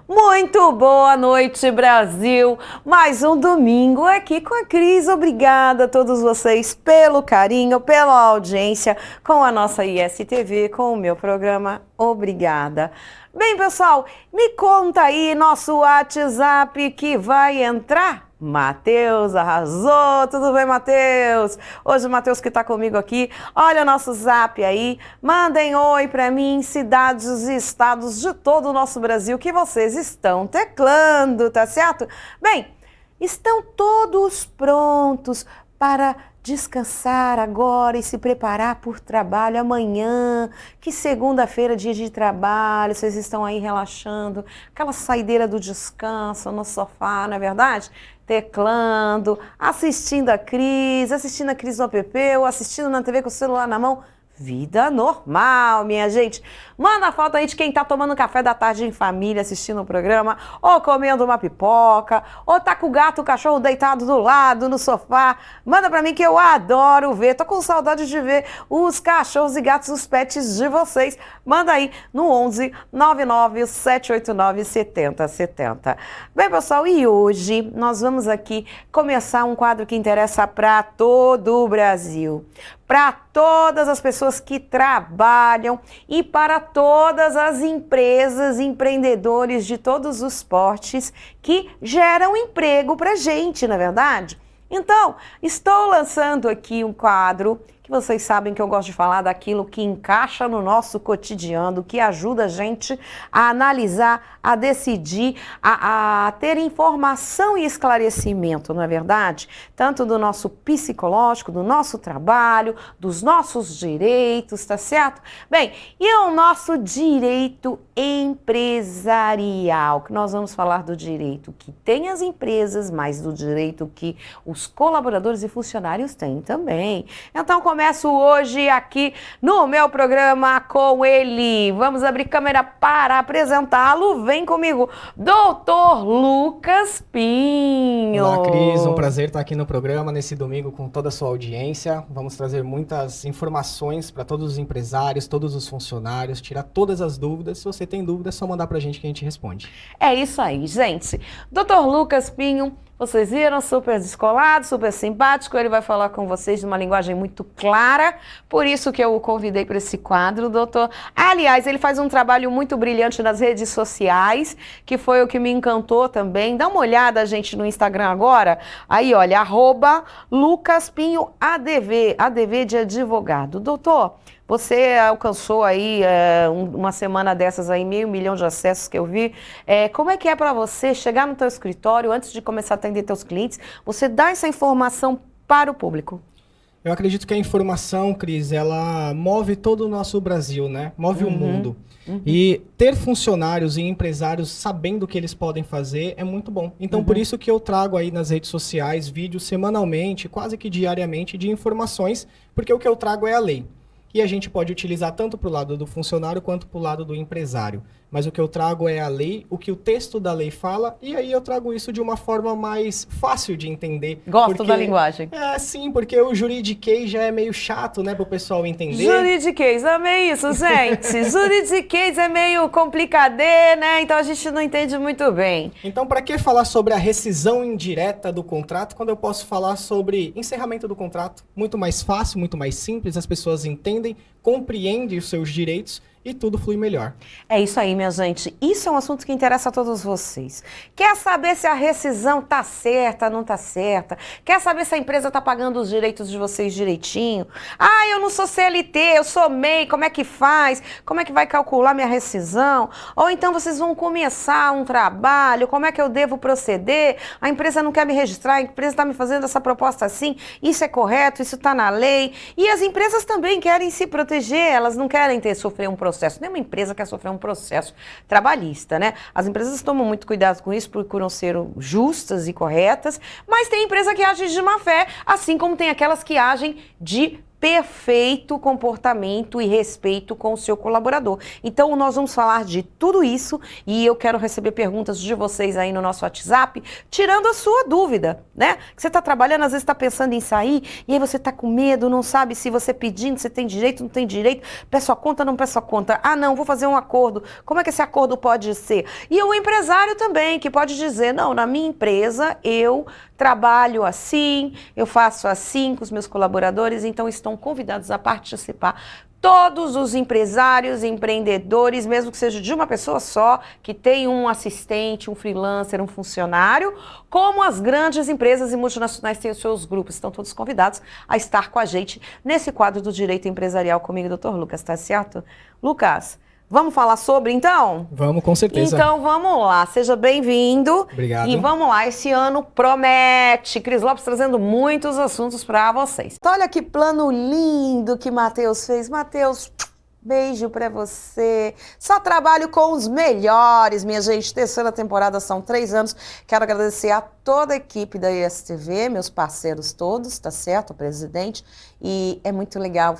Muito boa noite, Brasil! Mais um domingo aqui com a Cris. Obrigada a todos vocês pelo carinho, pela audiência com a nossa ISTV, com o meu programa. Obrigada. Bem, pessoal, me conta aí nosso WhatsApp que vai entrar. Matheus arrasou, tudo bem, Matheus? Hoje o Matheus que está comigo aqui, olha o nosso zap aí, mandem oi para mim, cidades e estados de todo o nosso Brasil que vocês estão teclando, tá certo? Bem, estão todos prontos para descansar agora e se preparar por trabalho amanhã, que segunda-feira, dia de trabalho, vocês estão aí relaxando, aquela saideira do descanso no sofá, não é verdade? Teclando, assistindo a Cris no app ou assistindo na TV com o celular na mão. Vida normal, minha gente. Manda foto aí de quem tá tomando café da tarde em família, assistindo o programa, ou comendo uma pipoca, ou tá com o gato, o cachorro deitado do lado, no sofá. Manda pra mim que eu adoro ver. Tô com saudade de ver os cachorros e gatos, os pets de vocês. Manda aí no 11 99 789 7070. Bem, pessoal, e hoje nós vamos aqui começar um quadro que interessa para todo o Brasil. Para todas as pessoas que trabalham e para todas as empresas, empreendedores de todos os portes que geram emprego para a gente, não é verdade? Então, estou lançando aqui um quadro que vocês sabem que eu gosto de falar daquilo que encaixa no nosso cotidiano, que ajuda a gente a analisar, a decidir, a ter informação e esclarecimento, não é verdade? Tanto do nosso psicológico, do nosso trabalho, dos nossos direitos, tá certo? Bem, e o nosso direito empresarial, que nós vamos falar do direito que tem as empresas, mas do direito que os colaboradores e funcionários têm também. Então, começo hoje aqui no meu programa com ele. Vamos abrir câmera para apresentá-lo. Vem comigo, Doutor Lucas Pinho. Olá, Cris. Um prazer estar aqui no programa nesse domingo com toda a sua audiência. Vamos trazer muitas informações para todos os empresários, todos os funcionários, tirar todas as dúvidas. Se você tem dúvida, é só mandar para a gente que a gente responde. É isso aí, gente. Doutor Lucas Pinho, vocês viram, super descolado, super simpático, ele vai falar com vocês de uma linguagem muito clara, por isso que eu o convidei para esse quadro, doutor. Aliás, ele faz um trabalho muito brilhante nas redes sociais, que foi o que me encantou também. Dá uma olhada, gente, no Instagram agora, aí olha, @LucasPinhoADV, ADV de advogado. Doutor, você alcançou aí, uma semana dessas aí, 500 mil de acessos que eu vi. Como é que é para você chegar no teu escritório, antes de começar a atender teus clientes, você dá essa informação para o público? Eu acredito que a informação, Cris, ela move todo o nosso Brasil, né? Move o mundo. E ter funcionários e empresários sabendo o que eles podem fazer é muito bom. Então, por isso que eu trago aí nas redes sociais vídeos semanalmente, quase que diariamente, de informações, porque o que eu trago é a lei. E a gente pode utilizar tanto para o lado do funcionário quanto para o lado do empresário. Mas o que eu trago é a lei, o que o texto da lei fala, e aí eu trago isso de uma forma mais fácil de entender. Gosto da linguagem. Sim, porque o juridiquês já é meio chato, né, para o pessoal entender. Juridiquês, amei isso, gente. Juridiquês é meio complicadê, né, então a gente não entende muito bem. Então, para que falar sobre a rescisão indireta do contrato, quando eu posso falar sobre encerramento do contrato? Muito mais fácil, muito mais simples, as pessoas entendem, compreendem os seus direitos e tudo flui melhor. É isso aí, minha gente. Isso é um assunto que interessa a todos vocês. Quer saber se a rescisão tá certa, não tá certa? Quer saber se a empresa tá pagando os direitos de vocês direitinho? Ah, eu não sou CLT, eu sou MEI, como é que faz? Como é que vai calcular minha rescisão? Ou então vocês vão começar um trabalho, como é que eu devo proceder? A empresa não quer me registrar, a empresa está me fazendo essa proposta assim, isso é correto, isso está na lei. E as empresas também querem se proteger, elas não querem sofrer um processo. Nenhuma empresa quer sofrer um processo trabalhista, né? As empresas tomam muito cuidado com isso, procuram ser justas e corretas, mas tem empresa que age de má fé, assim como tem aquelas que agem de perfeito comportamento e respeito com o seu colaborador. Então, nós vamos falar de tudo isso e eu quero receber perguntas de vocês aí no nosso WhatsApp, tirando a sua dúvida, né? Que você está trabalhando, às vezes está pensando em sair e aí você está com medo, não sabe se você pedindo, você tem direito, não tem direito, peço a conta, não peço a conta. Ah, não, vou fazer um acordo. Como é que esse acordo pode ser? E o empresário também, que pode dizer, não, na minha empresa eu trabalho assim, eu faço assim com os meus colaboradores, então estão convidados a participar todos os empresários, empreendedores, mesmo que seja de uma pessoa só, que tem um assistente, um freelancer, um funcionário, como as grandes empresas e multinacionais têm os seus grupos. Estão todos convidados a estar com a gente nesse quadro do Direito Empresarial comigo, Dr. Lucas, tá certo? Lucas, vamos falar sobre, então? Vamos, com certeza. Então, vamos lá. Seja bem-vindo. Obrigado. E vamos lá. Esse ano promete. Cris Lopes trazendo muitos assuntos para vocês. Olha que plano lindo que Matheus fez. Matheus, beijo para você. Só trabalho com os melhores, minha gente. Terceira temporada, são 3 anos. Quero agradecer a toda a equipe da ISTV, meus parceiros todos, tá certo? O presidente. E é muito legal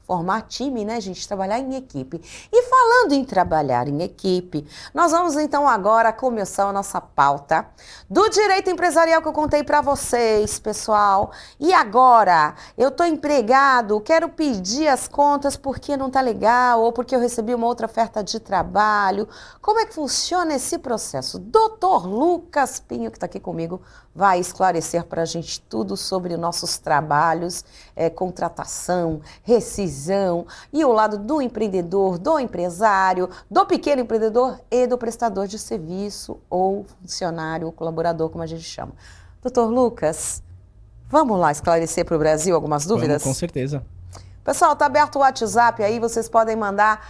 formar time, né, gente? Trabalhar em equipe. E falando em trabalhar em equipe, nós vamos então agora começar a nossa pauta do direito empresarial que eu contei para vocês, pessoal. E agora, eu tô empregado, quero pedir as contas porque não tá legal ou porque eu recebi uma outra oferta de trabalho. Como é que funciona esse processo? Dr. Lucas Pinho, que tá aqui comigo, vai esclarecer para a gente tudo sobre nossos trabalhos, contratação, rescisão e o lado do empreendedor, do empresário, do pequeno empreendedor e do prestador de serviço ou funcionário ou colaborador, como a gente chama. Doutor Lucas, vamos lá esclarecer para o Brasil algumas dúvidas? Vamos, com certeza. Pessoal, tá aberto o WhatsApp aí, vocês podem mandar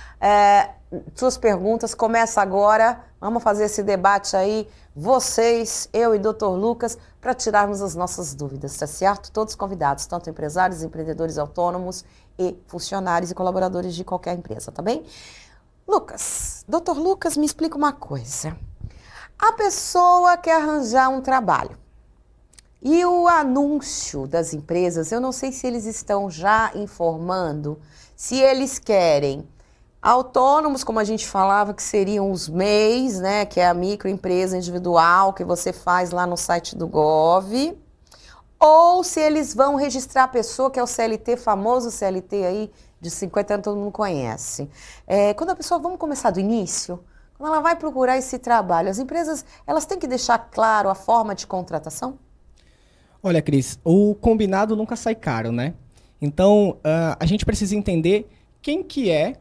suas perguntas, começa agora, vamos fazer esse debate aí, vocês, eu e Dr. Lucas, para tirarmos as nossas dúvidas, tá certo? Todos convidados, tanto empresários, empreendedores autônomos e funcionários e colaboradores de qualquer empresa, tá bem? Lucas, Dr. Lucas, me explica uma coisa. A pessoa quer arranjar um trabalho. E o anúncio das empresas, eu não sei se eles estão já informando, se eles querem autônomos, como a gente falava, que seriam os MEIs, né, que é a microempresa individual que você faz lá no site do Gov, ou se eles vão registrar a pessoa que é o CLT, famoso CLT aí, de 50 anos, todo mundo conhece. Quando a pessoa, vamos começar do início, quando ela vai procurar esse trabalho, as empresas, elas têm que deixar claro a forma de contratação? Olha, Cris, o combinado nunca sai caro, né? Então, a gente precisa entender quem que é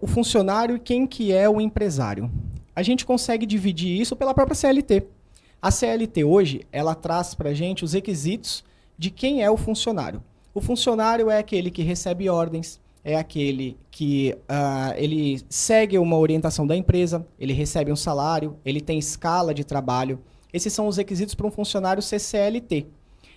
o funcionário e quem que é o empresário. A gente consegue dividir isso pela própria CLT. A CLT hoje, ela traz para a gente os requisitos de quem é o funcionário. O funcionário é aquele que recebe ordens, é aquele que ele segue uma orientação da empresa, ele recebe um salário, ele tem escala de trabalho. Esses são os requisitos para um funcionário ser CLT.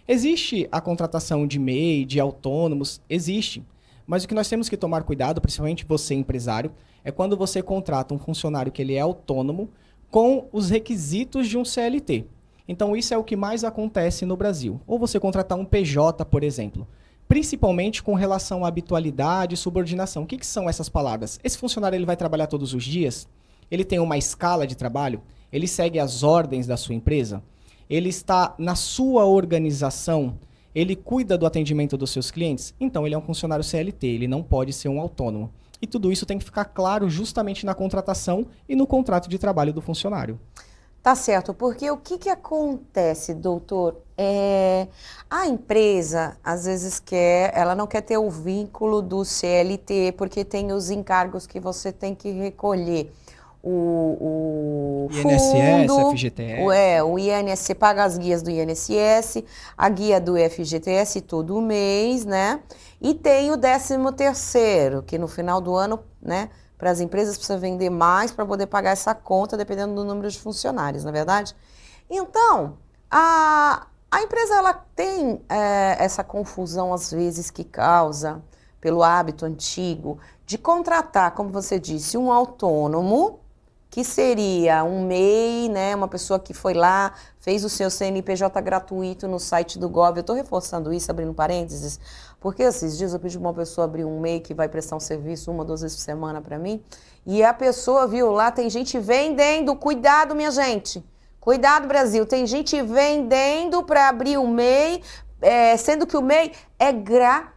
Existe a contratação de MEI, de autônomos, existe. Mas o que nós temos que tomar cuidado, principalmente você empresário, é quando você contrata um funcionário que ele é autônomo com os requisitos de um CLT. Então isso é o que mais acontece no Brasil. Ou você contratar um PJ, por exemplo. Principalmente com relação à habitualidade e subordinação. O que são essas palavras? Esse funcionário ele vai trabalhar todos os dias? Ele tem uma escala de trabalho? Ele segue as ordens da sua empresa? Ele está na sua organização, ele cuida do atendimento dos seus clientes, então ele é um funcionário CLT, ele não pode ser um autônomo. E tudo isso tem que ficar claro justamente na contratação e no contrato de trabalho do funcionário. Tá certo, porque o que que acontece, doutor? A empresa, às vezes, ela não quer ter o vínculo do CLT, porque tem os encargos que você tem que recolher. O INSS, fundo, FGTS. o INSS paga as guias do INSS, a guia do FGTS todo mês, né? E tem o 13º, que no final do ano, né? Para as empresas precisa vender mais para poder pagar essa conta, dependendo do número de funcionários, não é verdade? Então, a empresa ela tem essa confusão, às vezes, que causa, pelo hábito antigo, de contratar, como você disse, um autônomo, que seria um MEI, né, uma pessoa que foi lá, fez o seu CNPJ gratuito no site do Gov. Eu estou reforçando isso, abrindo parênteses, porque esses dias eu pedi para uma pessoa abrir um MEI que vai prestar um serviço 1 ou 2 vezes por semana para mim, e a pessoa viu lá, tem gente vendendo, cuidado minha gente, cuidado Brasil, tem gente vendendo para abrir um MEI, sendo que o MEI é gratuito.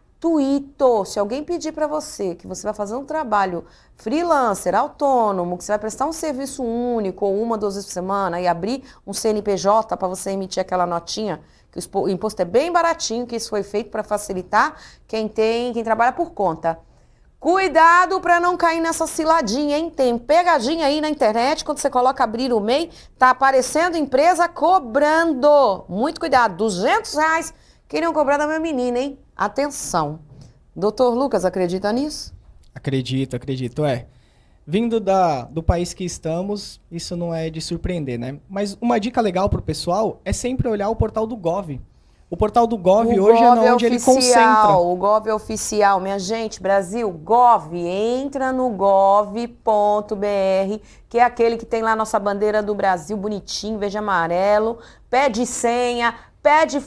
Se alguém pedir para você que você vai fazer um trabalho freelancer, autônomo, que você vai prestar um serviço único ou 1 ou 2 vezes por semana e abrir um CNPJ para você emitir aquela notinha, que o imposto é bem baratinho, que isso foi feito para facilitar quem trabalha por conta. Cuidado para não cair nessa ciladinha, hein? Tem pegadinha aí na internet, quando você coloca abrir o MEI, tá aparecendo empresa cobrando. Muito cuidado, R$ 200 queriam cobrar da minha menina, hein? Atenção. Doutor Lucas, acredita nisso? Acredito. Vindo do país que estamos, isso não é de surpreender, né? Mas uma dica legal pro pessoal é sempre olhar o portal do Gov. O portal do Gov hoje é onde ele concentra. O Gov é oficial, minha gente, Brasil, Gov, entra no gov.br, que é aquele que tem lá a nossa bandeira do Brasil, bonitinho, verde e amarelo, pede senha, pede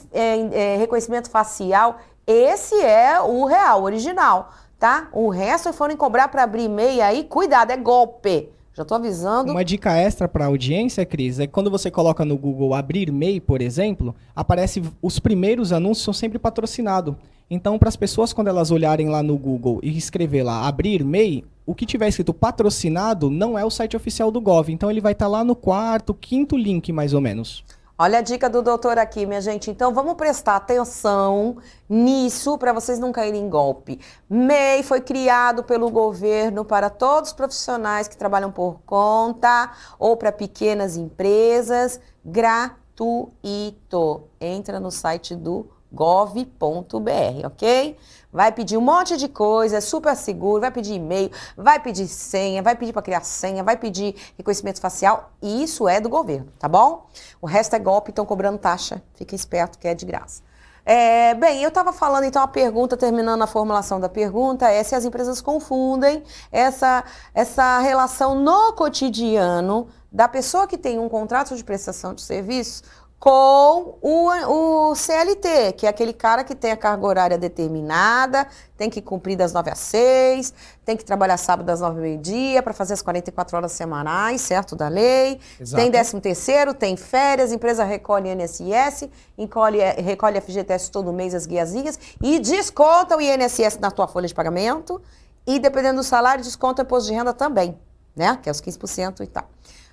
reconhecimento facial. Esse é o real, original, tá? O resto foram cobrar para abrir MEI aí, cuidado, é golpe. Já tô avisando. Uma dica extra para a audiência, Cris, é que quando você coloca no Google abrir MEI, por exemplo, aparece os primeiros anúncios são sempre patrocinados. Então, para as pessoas, quando elas olharem lá no Google e escrever lá abrir MEI, o que tiver escrito patrocinado não é o site oficial do Gov. Então, ele vai estar lá no 4º, 5º link, mais ou menos. Olha a dica do doutor aqui, minha gente. Então, vamos prestar atenção nisso para vocês não caírem em golpe. MEI foi criado pelo governo para todos os profissionais que trabalham por conta ou para pequenas empresas, gratuito. Entra no site do gov.br, ok? Vai pedir um monte de coisa, é super seguro, vai pedir e-mail, vai pedir senha, vai pedir para criar senha, vai pedir reconhecimento facial, e isso é do governo, tá bom? O resto é golpe, estão cobrando taxa, fica esperto que é de graça. Bem, eu estava falando então a pergunta, terminando a formulação da pergunta, é se as empresas confundem essa relação no cotidiano da pessoa que tem um contrato de prestação de serviço com o CLT, que é aquele cara que tem a carga horária determinada, tem que cumprir das 9 às 6, tem que trabalhar sábado das 9 ao meio-dia para fazer as 44 horas semanais, certo, da lei. Exato. Tem 13º, tem férias, a empresa recolhe INSS, recolhe FGTS todo mês, as guiazinhas, e desconta o INSS na tua folha de pagamento, e dependendo do salário, desconta o imposto de renda também, né, que é os 15% e tal.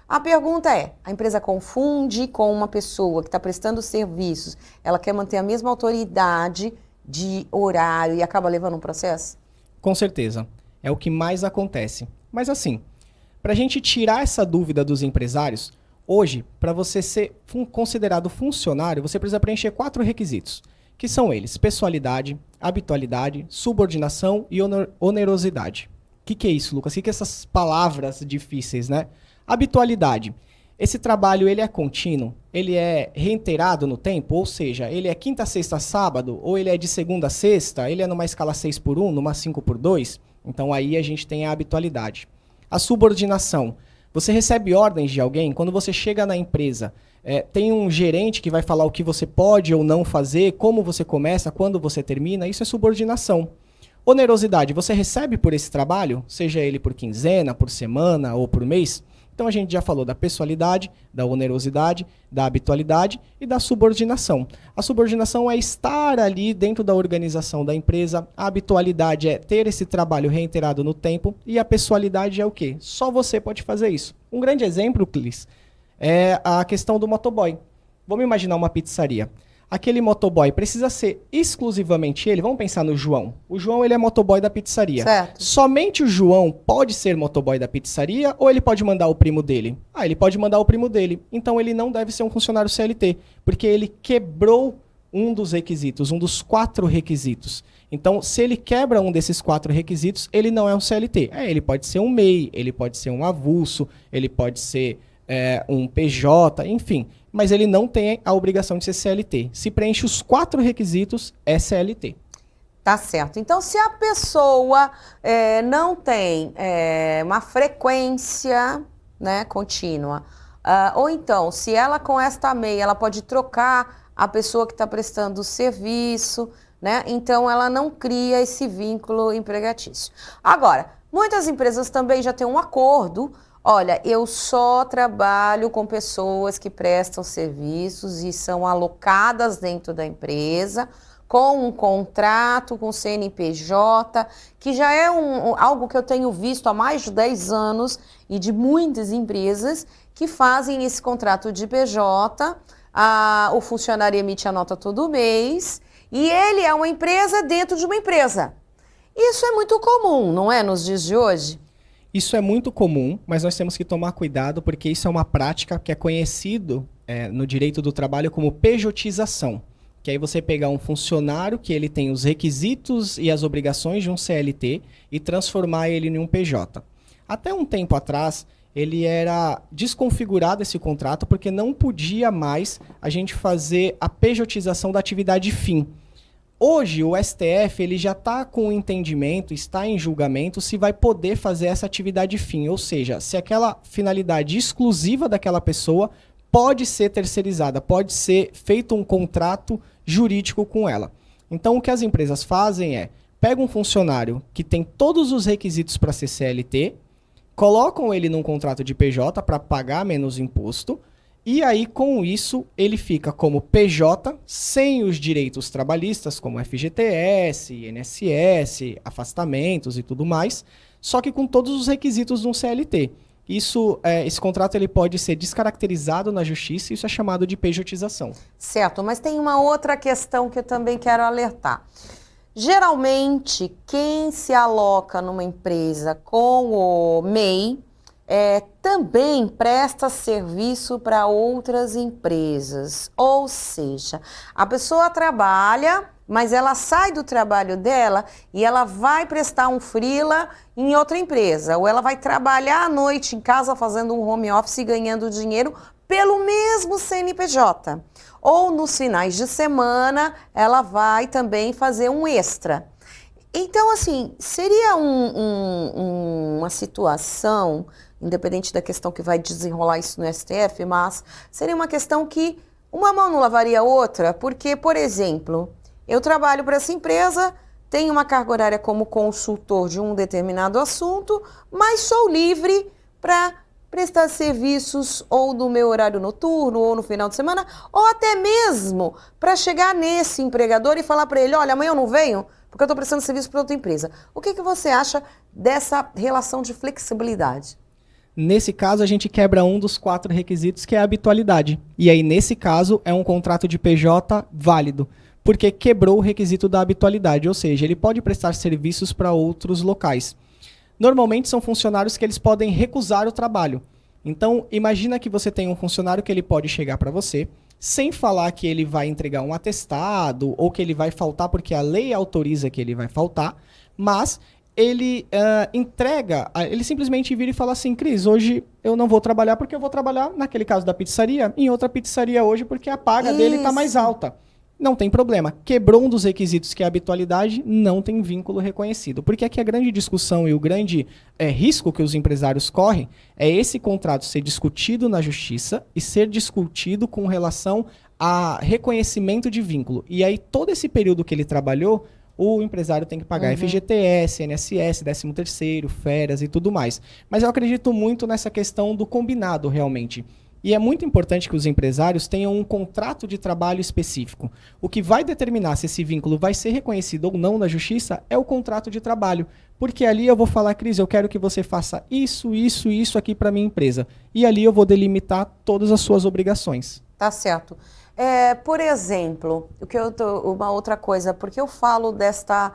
A pergunta é, a empresa confunde com uma pessoa que está prestando serviços, ela quer manter a mesma autoridade de horário e acaba levando um processo? Com certeza, é o que mais acontece. Mas assim, para a gente tirar essa dúvida dos empresários, hoje, para você ser considerado funcionário, você precisa preencher 4 requisitos, que são eles, pessoalidade, habitualidade, subordinação e onerosidade. O que é isso, Lucas? O que é essas palavras difíceis, né? Habitualidade. Esse trabalho ele é contínuo, ele é reiterado no tempo, ou seja, ele é quinta, sexta, sábado, ou ele é de segunda a sexta, ele é numa escala 6x1, numa 5x2, então aí a gente tem a habitualidade. A subordinação. Você recebe ordens de alguém, quando você chega na empresa, tem um gerente que vai falar o que você pode ou não fazer, como você começa, quando você termina, isso é subordinação. Onerosidade. Você recebe por esse trabalho, seja ele por quinzena, por semana ou por mês. Então a gente já falou da pessoalidade, da onerosidade, da habitualidade e da subordinação. A subordinação é estar ali dentro da organização da empresa, a habitualidade é ter esse trabalho reiterado no tempo e a pessoalidade é o quê? Só você pode fazer isso. Um grande exemplo, Clis, é a questão do motoboy. Vamos imaginar uma pizzaria. Aquele motoboy precisa ser exclusivamente ele. Vamos pensar no João. O João, ele é motoboy da pizzaria. Certo. Somente o João pode ser motoboy da pizzaria ou ele pode mandar o primo dele? Ah, ele pode mandar o primo dele. Então ele não deve ser um funcionário CLT, porque ele quebrou um dos requisitos, um dos 4 requisitos. Então, se ele quebra um desses 4 requisitos, ele não é um CLT. Ele pode ser um MEI, ele pode ser um avulso, ele pode ser um PJ, enfim. Mas ele não tem a obrigação de ser CLT. Se preenche os 4 requisitos, é CLT. Tá certo. Então, se a pessoa não tem uma frequência, né, contínua, ou então, se ela com esta MEI, ela pode trocar a pessoa que está prestando o serviço, né? Então, ela não cria esse vínculo empregatício. Agora, muitas empresas também já têm um acordo. Olha, eu só trabalho com pessoas que prestam serviços e são alocadas dentro da empresa, com um contrato com o CNPJ, que já é algo que eu tenho visto há mais de 10 anos e de muitas empresas que fazem esse contrato de PJ, o funcionário emite a nota todo mês e ele é uma empresa dentro de uma empresa. Isso é muito comum, não é, nos dias de hoje? Isso é muito comum, mas nós temos que tomar cuidado porque isso é uma prática que é conhecido no direito do trabalho como pejotização. Que aí você pegar um funcionário que ele tem os requisitos e as obrigações de um CLT e transformar ele em um PJ. Até um tempo atrás, ele era desconfigurado esse contrato porque não podia mais a gente fazer a pejotização da atividade fim. Hoje, o STF ele já está com o entendimento, está em julgamento, se vai poder fazer essa atividade fim. Ou seja, se aquela finalidade exclusiva daquela pessoa pode ser terceirizada, pode ser feito um contrato jurídico com ela. Então, o que as empresas fazem é, pegam um funcionário que tem todos os requisitos para ser CLT, colocam ele num contrato de PJ para pagar menos imposto, e aí, com isso, ele fica como PJ, sem os direitos trabalhistas, como FGTS, INSS, afastamentos e tudo mais, só que com todos os requisitos de um CLT. Esse contrato ele pode ser descaracterizado na justiça e isso é chamado de pejotização. Certo, mas tem uma outra questão que eu também quero alertar. Geralmente, quem se aloca numa empresa com o MEI, também presta serviço para outras empresas. Ou seja, a pessoa trabalha, mas ela sai do trabalho dela e ela vai prestar um freela em outra empresa. Ou ela vai trabalhar à noite em casa fazendo um home office e ganhando dinheiro pelo mesmo CNPJ. Ou nos finais de semana ela vai também fazer um extra. Então, assim, seria uma situação, independente da questão que vai desenrolar isso no STF, mas seria uma questão que uma mão não lavaria a outra, porque, por exemplo, eu trabalho para essa empresa, tenho uma carga horária como consultor de um determinado assunto, mas sou livre para prestar serviços ou no meu horário noturno, ou no final de semana, ou até mesmo para chegar nesse empregador e falar para ele, olha, amanhã eu não venho, porque eu estou prestando serviço para outra empresa. O que você acha dessa relação de flexibilidade? Nesse caso, a gente quebra um dos 4 requisitos, que é a habitualidade. E aí, nesse caso, é um contrato de PJ válido, porque quebrou o requisito da habitualidade, ou seja, ele pode prestar serviços para outros locais. Normalmente, são funcionários que eles podem recusar o trabalho. Então, imagina que você tem um funcionário que ele pode chegar para você, sem falar que ele vai entregar um atestado ou que ele vai faltar porque a lei autoriza que ele vai faltar, mas ele ele simplesmente vira e fala assim, Cris, hoje eu não vou trabalhar porque eu vou trabalhar, naquele caso da pizzaria, em outra pizzaria hoje porque a paga dele está mais alta. Não tem problema. Quebrou um dos requisitos que é a habitualidade, não tem vínculo reconhecido. Porque aqui a grande discussão e o grande risco que os empresários correm é esse contrato ser discutido na justiça e ser discutido com relação a reconhecimento de vínculo. E aí todo esse período que ele trabalhou, o empresário tem que pagar FGTS, INSS, 13º, férias e tudo mais. Mas eu acredito muito nessa questão do combinado realmente. E é muito importante que os empresários tenham um contrato de trabalho específico. O que vai determinar se esse vínculo vai ser reconhecido ou não na justiça é o contrato de trabalho. Porque ali eu vou falar, Cris, eu quero que você faça isso, isso e isso aqui para minha empresa. E ali eu vou delimitar todas as suas obrigações. Tá certo. Por exemplo, uma outra coisa, porque eu falo desta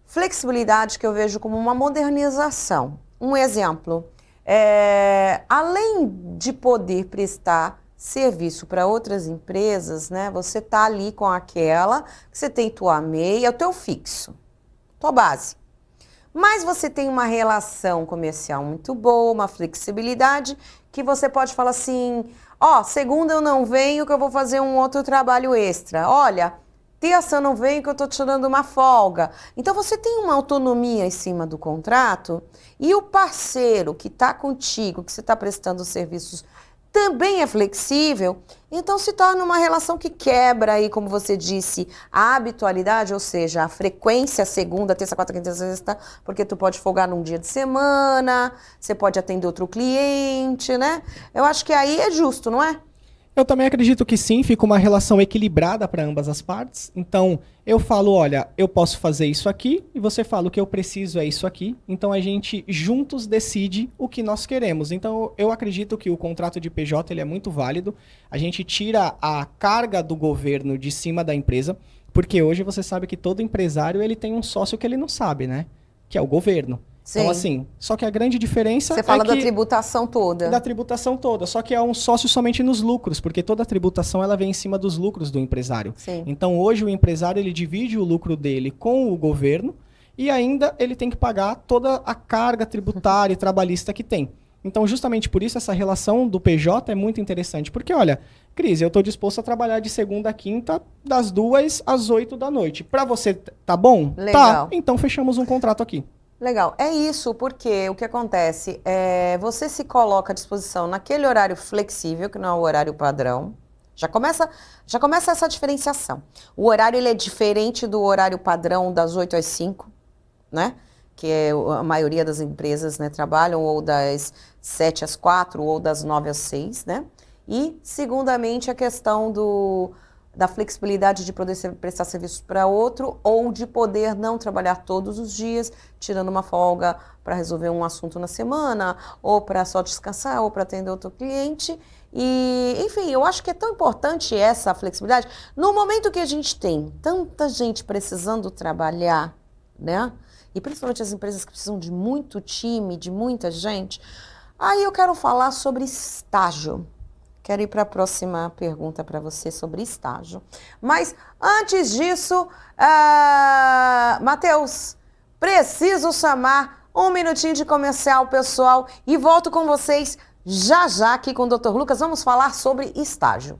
flexibilidade que eu vejo como uma modernização. Um exemplo, além de poder prestar serviço para outras empresas, né? Você tá ali com aquela que você tem tua meia, o teu fixo, tua base. Mas você tem uma relação comercial muito boa, uma flexibilidade, que você pode falar assim, segunda eu não venho que eu vou fazer um outro trabalho extra. Olha, terça eu não venho que eu estou tirando uma folga. Então você tem uma autonomia em cima do contrato e o parceiro que está contigo, que você está prestando serviços, também é flexível, então se torna uma relação que quebra aí, como você disse, a habitualidade, ou seja, a frequência segunda, terça, quarta, quinta, sexta, porque tu pode folgar num dia de semana, você pode atender outro cliente, né? Eu acho que aí é justo, não é? Eu também acredito que sim, fica uma relação equilibrada para ambas as partes. Então, eu falo, olha, eu posso fazer isso aqui, e você fala o que eu preciso é isso aqui. Então, a gente juntos decide o que nós queremos. Então, eu acredito que o contrato de PJ ele é muito válido. A gente tira a carga do governo de cima da empresa, porque hoje você sabe que todo empresário ele tem um sócio que ele não sabe, né? Que é o governo. Sim. Então, assim, só que a grande diferença Você fala é que... da tributação toda. Da tributação toda, só que é um sócio somente nos lucros, porque toda a tributação ela vem em cima dos lucros do empresário. Sim. Então, hoje o empresário ele divide o lucro dele com o governo e ainda ele tem que pagar toda a carga tributária e trabalhista que tem. Então, justamente por isso, essa relação do PJ é muito interessante, porque, olha, Cris, eu estou disposto a trabalhar de segunda a quinta, das 2 às 8 da noite. Para você, tá bom? Legal. Tá, então fechamos um contrato aqui. Legal, é isso, porque o que acontece você se coloca à disposição naquele horário flexível, que não é o horário padrão. Já começa essa diferenciação. O horário ele é diferente do horário padrão das 8 às 5, né? Que a maioria das empresas, né, trabalham ou das 7 às 4 ou das 9 às 6, né? E, segundamente, a questão da flexibilidade de poder prestar serviços para outro ou de poder não trabalhar todos os dias, tirando uma folga para resolver um assunto na semana, ou para só descansar, ou para atender outro cliente. E, enfim, eu acho que é tão importante essa flexibilidade. No momento que a gente tem tanta gente precisando trabalhar, né? E principalmente as empresas que precisam de muito time, de muita gente, aí eu quero falar sobre estágio. Quero ir para a próxima pergunta para você sobre estágio. Mas, antes disso, Matheus, preciso chamar um minutinho de comercial, pessoal, e volto com vocês já já aqui com o Dr. Lucas. Vamos falar sobre estágio.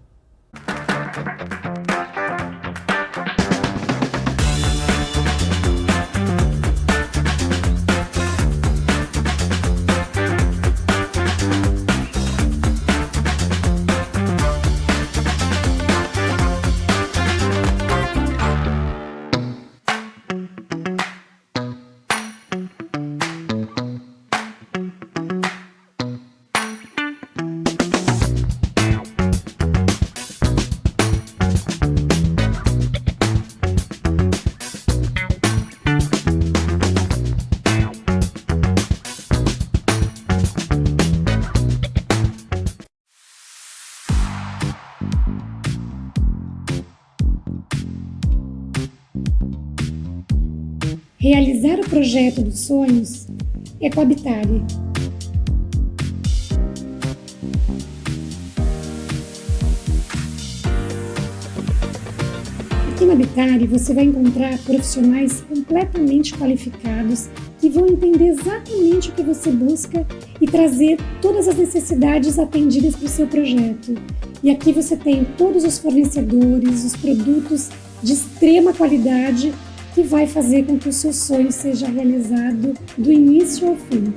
Realizar o projeto dos sonhos é com a Habitare. Aqui na Habitare você vai encontrar profissionais completamente qualificados que vão entender exatamente o que você busca e trazer todas as necessidades atendidas para o seu projeto. E aqui você tem todos os fornecedores, os produtos de extrema qualidade que vai fazer com que o seu sonho seja realizado do início ao fim.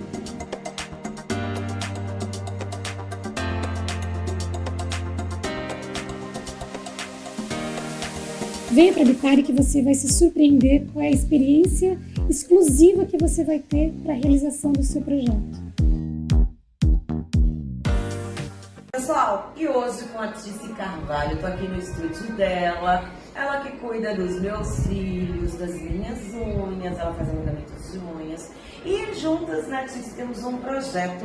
Venha para a Habitare que você vai se surpreender com a experiência exclusiva que você vai ter para a realização do seu projeto. pessoal, e hoje com a Tice Carvalho, tô aqui no estúdio dela, ela que cuida dos meus filhos, das minhas unhas, ela faz alongamentos de unhas, e juntas, né, Tice, temos um projeto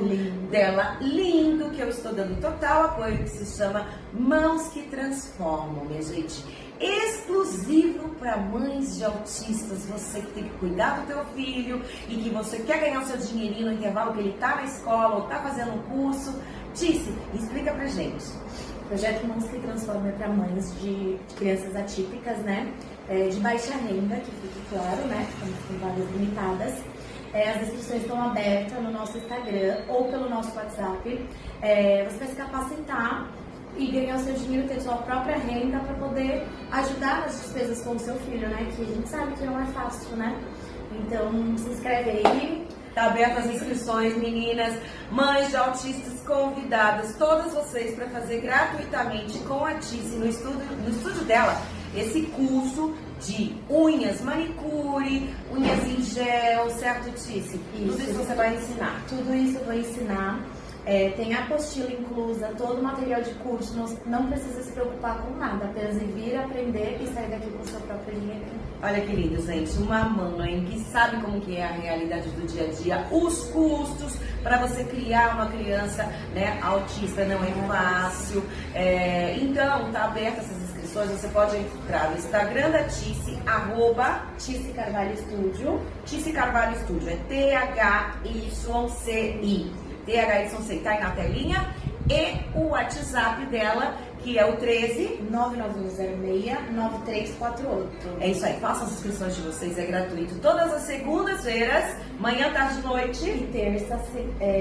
dela lindo, que eu estou dando total apoio, que se chama Mãos que Transformam, minha gente. Exclusivo para mães de autistas, você que tem que cuidar do teu filho e que você quer ganhar o seu dinheirinho no intervalo que ele tá na escola ou tá fazendo um curso. Tice, explica pra gente. O projeto Mãos que Transformam é para mães de crianças atípicas, né? De baixa renda, que fique claro, né? Com vagas limitadas. As inscrições estão abertas no nosso Instagram ou pelo nosso WhatsApp. Você vai se capacitar e ganhar o seu dinheiro, ter sua própria renda para poder ajudar nas despesas com o seu filho, né? Que a gente sabe que não é fácil, né? Então, se inscreve aí. Tá abertas as inscrições, meninas, mães de autistas convidadas, todas vocês, para fazer gratuitamente com a Tice no estúdio dela, esse curso de unhas, manicure, unhas em gel, certo, Tice? Tudo isso você vai ensinar. Tudo isso eu vou ensinar. Tem a apostila inclusa, todo o material de curso, não precisa se preocupar com nada, apenas vir aprender e sair daqui com o seu próprio dinheiro. Olha que lindo, gente, uma mãe que sabe como que é a realidade do dia a dia, os custos para você criar uma criança, né, autista não é fácil. Então, tá aberta essas inscrições, você pode entrar no Instagram da Tice, Tice Carvalho Estúdio. Tice Carvalho Estúdio, é THYCI. THYC, tá aí na telinha, e o WhatsApp dela, que é o 13 99106-9348. É isso aí, façam as inscrições de vocês, é gratuito. Todas as segundas-feiras, manhã, tarde e noite. E terça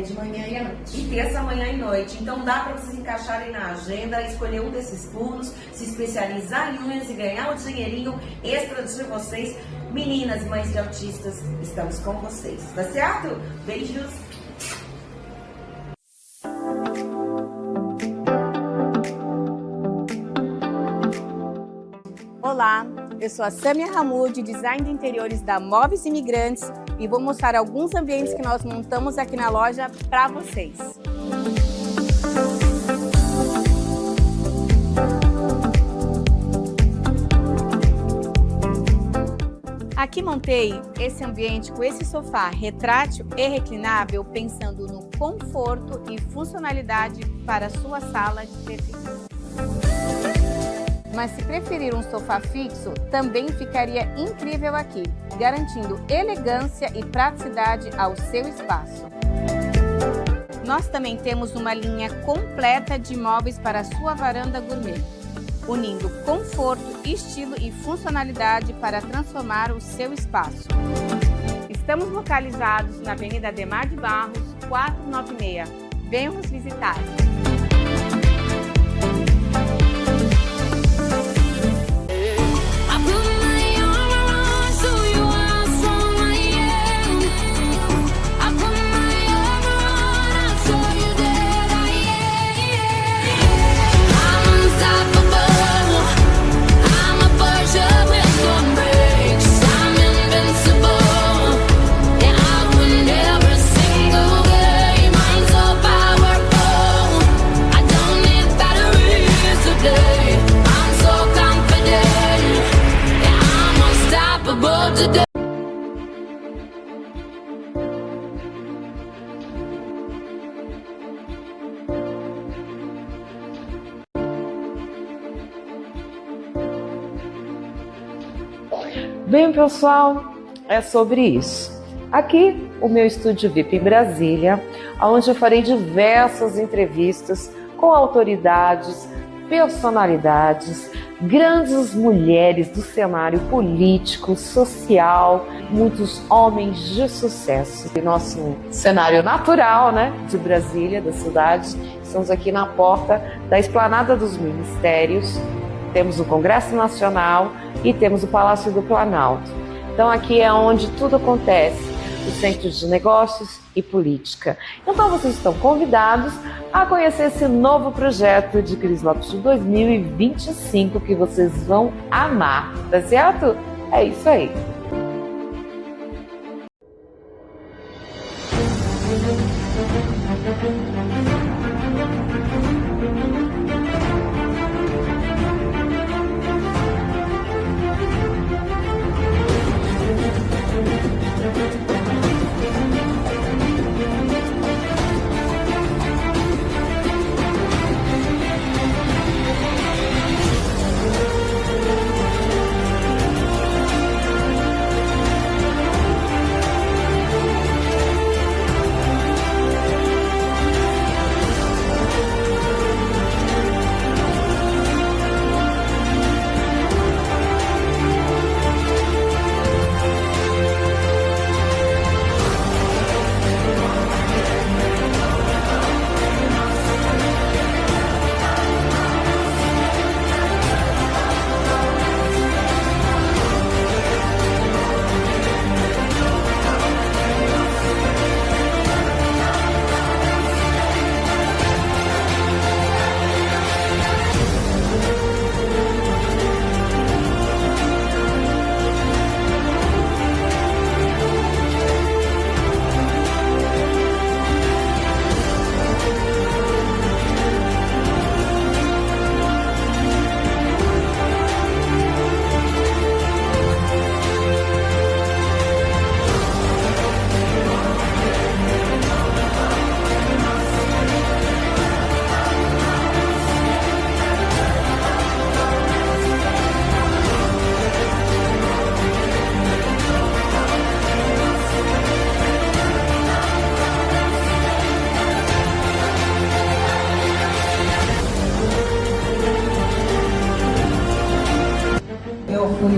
de manhã e à noite. E terça, manhã e noite. Então dá para vocês encaixarem na agenda, escolher um desses turnos, se especializar em unhas e ganhar um dinheirinho extra de vocês. Meninas, mães de autistas, estamos com vocês, tá certo? Beijos! Olá, eu sou a Samia Hamoud, design de interiores da Móveis Imigrantes e vou mostrar alguns ambientes que nós montamos aqui na loja para vocês. Aqui montei esse ambiente com esse sofá retrátil e reclinável, pensando no conforto e funcionalidade para a sua sala de TV. Mas se preferir um sofá fixo, também ficaria incrível aqui, garantindo elegância e praticidade ao seu espaço. Nós também temos uma linha completa de móveis para a sua varanda gourmet, unindo conforto, estilo e funcionalidade para transformar o seu espaço. Estamos localizados na Avenida Ademar de Barros, 496. Venham nos visitar! Bem, pessoal, é sobre isso. Aqui, o meu estúdio VIP em Brasília, onde eu farei diversas entrevistas com autoridades, personalidades, grandes mulheres do cenário político, social, muitos homens de sucesso. E nosso cenário natural, né, de Brasília, da cidade, estamos aqui na porta da Esplanada dos Ministérios. Temos o Congresso Nacional e temos o Palácio do Planalto. Então aqui é onde tudo acontece, o Centro de Negócios e Política. Então vocês estão convidados a conhecer esse novo projeto de Cris Lopes de 2025 que vocês vão amar, tá certo? É isso aí. fui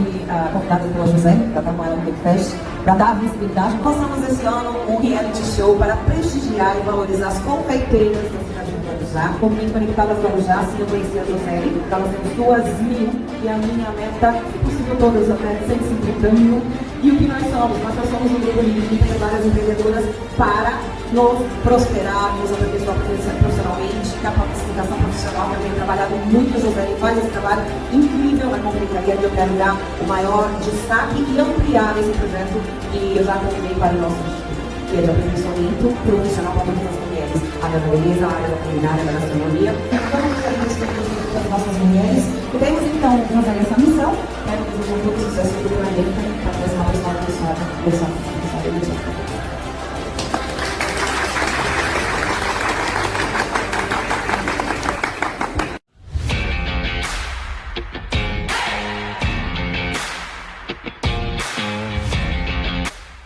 convidada pela José, para estar com ela no Fest, para dar visibilidade. Lançamos esse ano um reality show para prestigiar e valorizar as confeiteiras da cidade de Guarujá. Como bem conectada a Guarujá, assim eu conheci a José, nós temos 2.000 e a minha meta, se possível todas, até 150 mil. E o que nós somos? Nós somos um grupo de empresárias e empreendedoras para nos prosperarmos, aperfeiçoar profissionalmente, capacitação profissional, que eu tenho trabalhado muito, a José faz esse trabalho incrível na confeitaria, que eu quero dar o maior destaque e ampliar esse projeto que eu já convidei para o nosso instituto, que é de aperfeiçoamento profissional para todas as mulheres, a área da beleza, a área da culinária, da gastronomia. Então, das nossas mulheres, e temos então essa missão, quero desejar todo o sucesso do planeta para essa nova pessoa.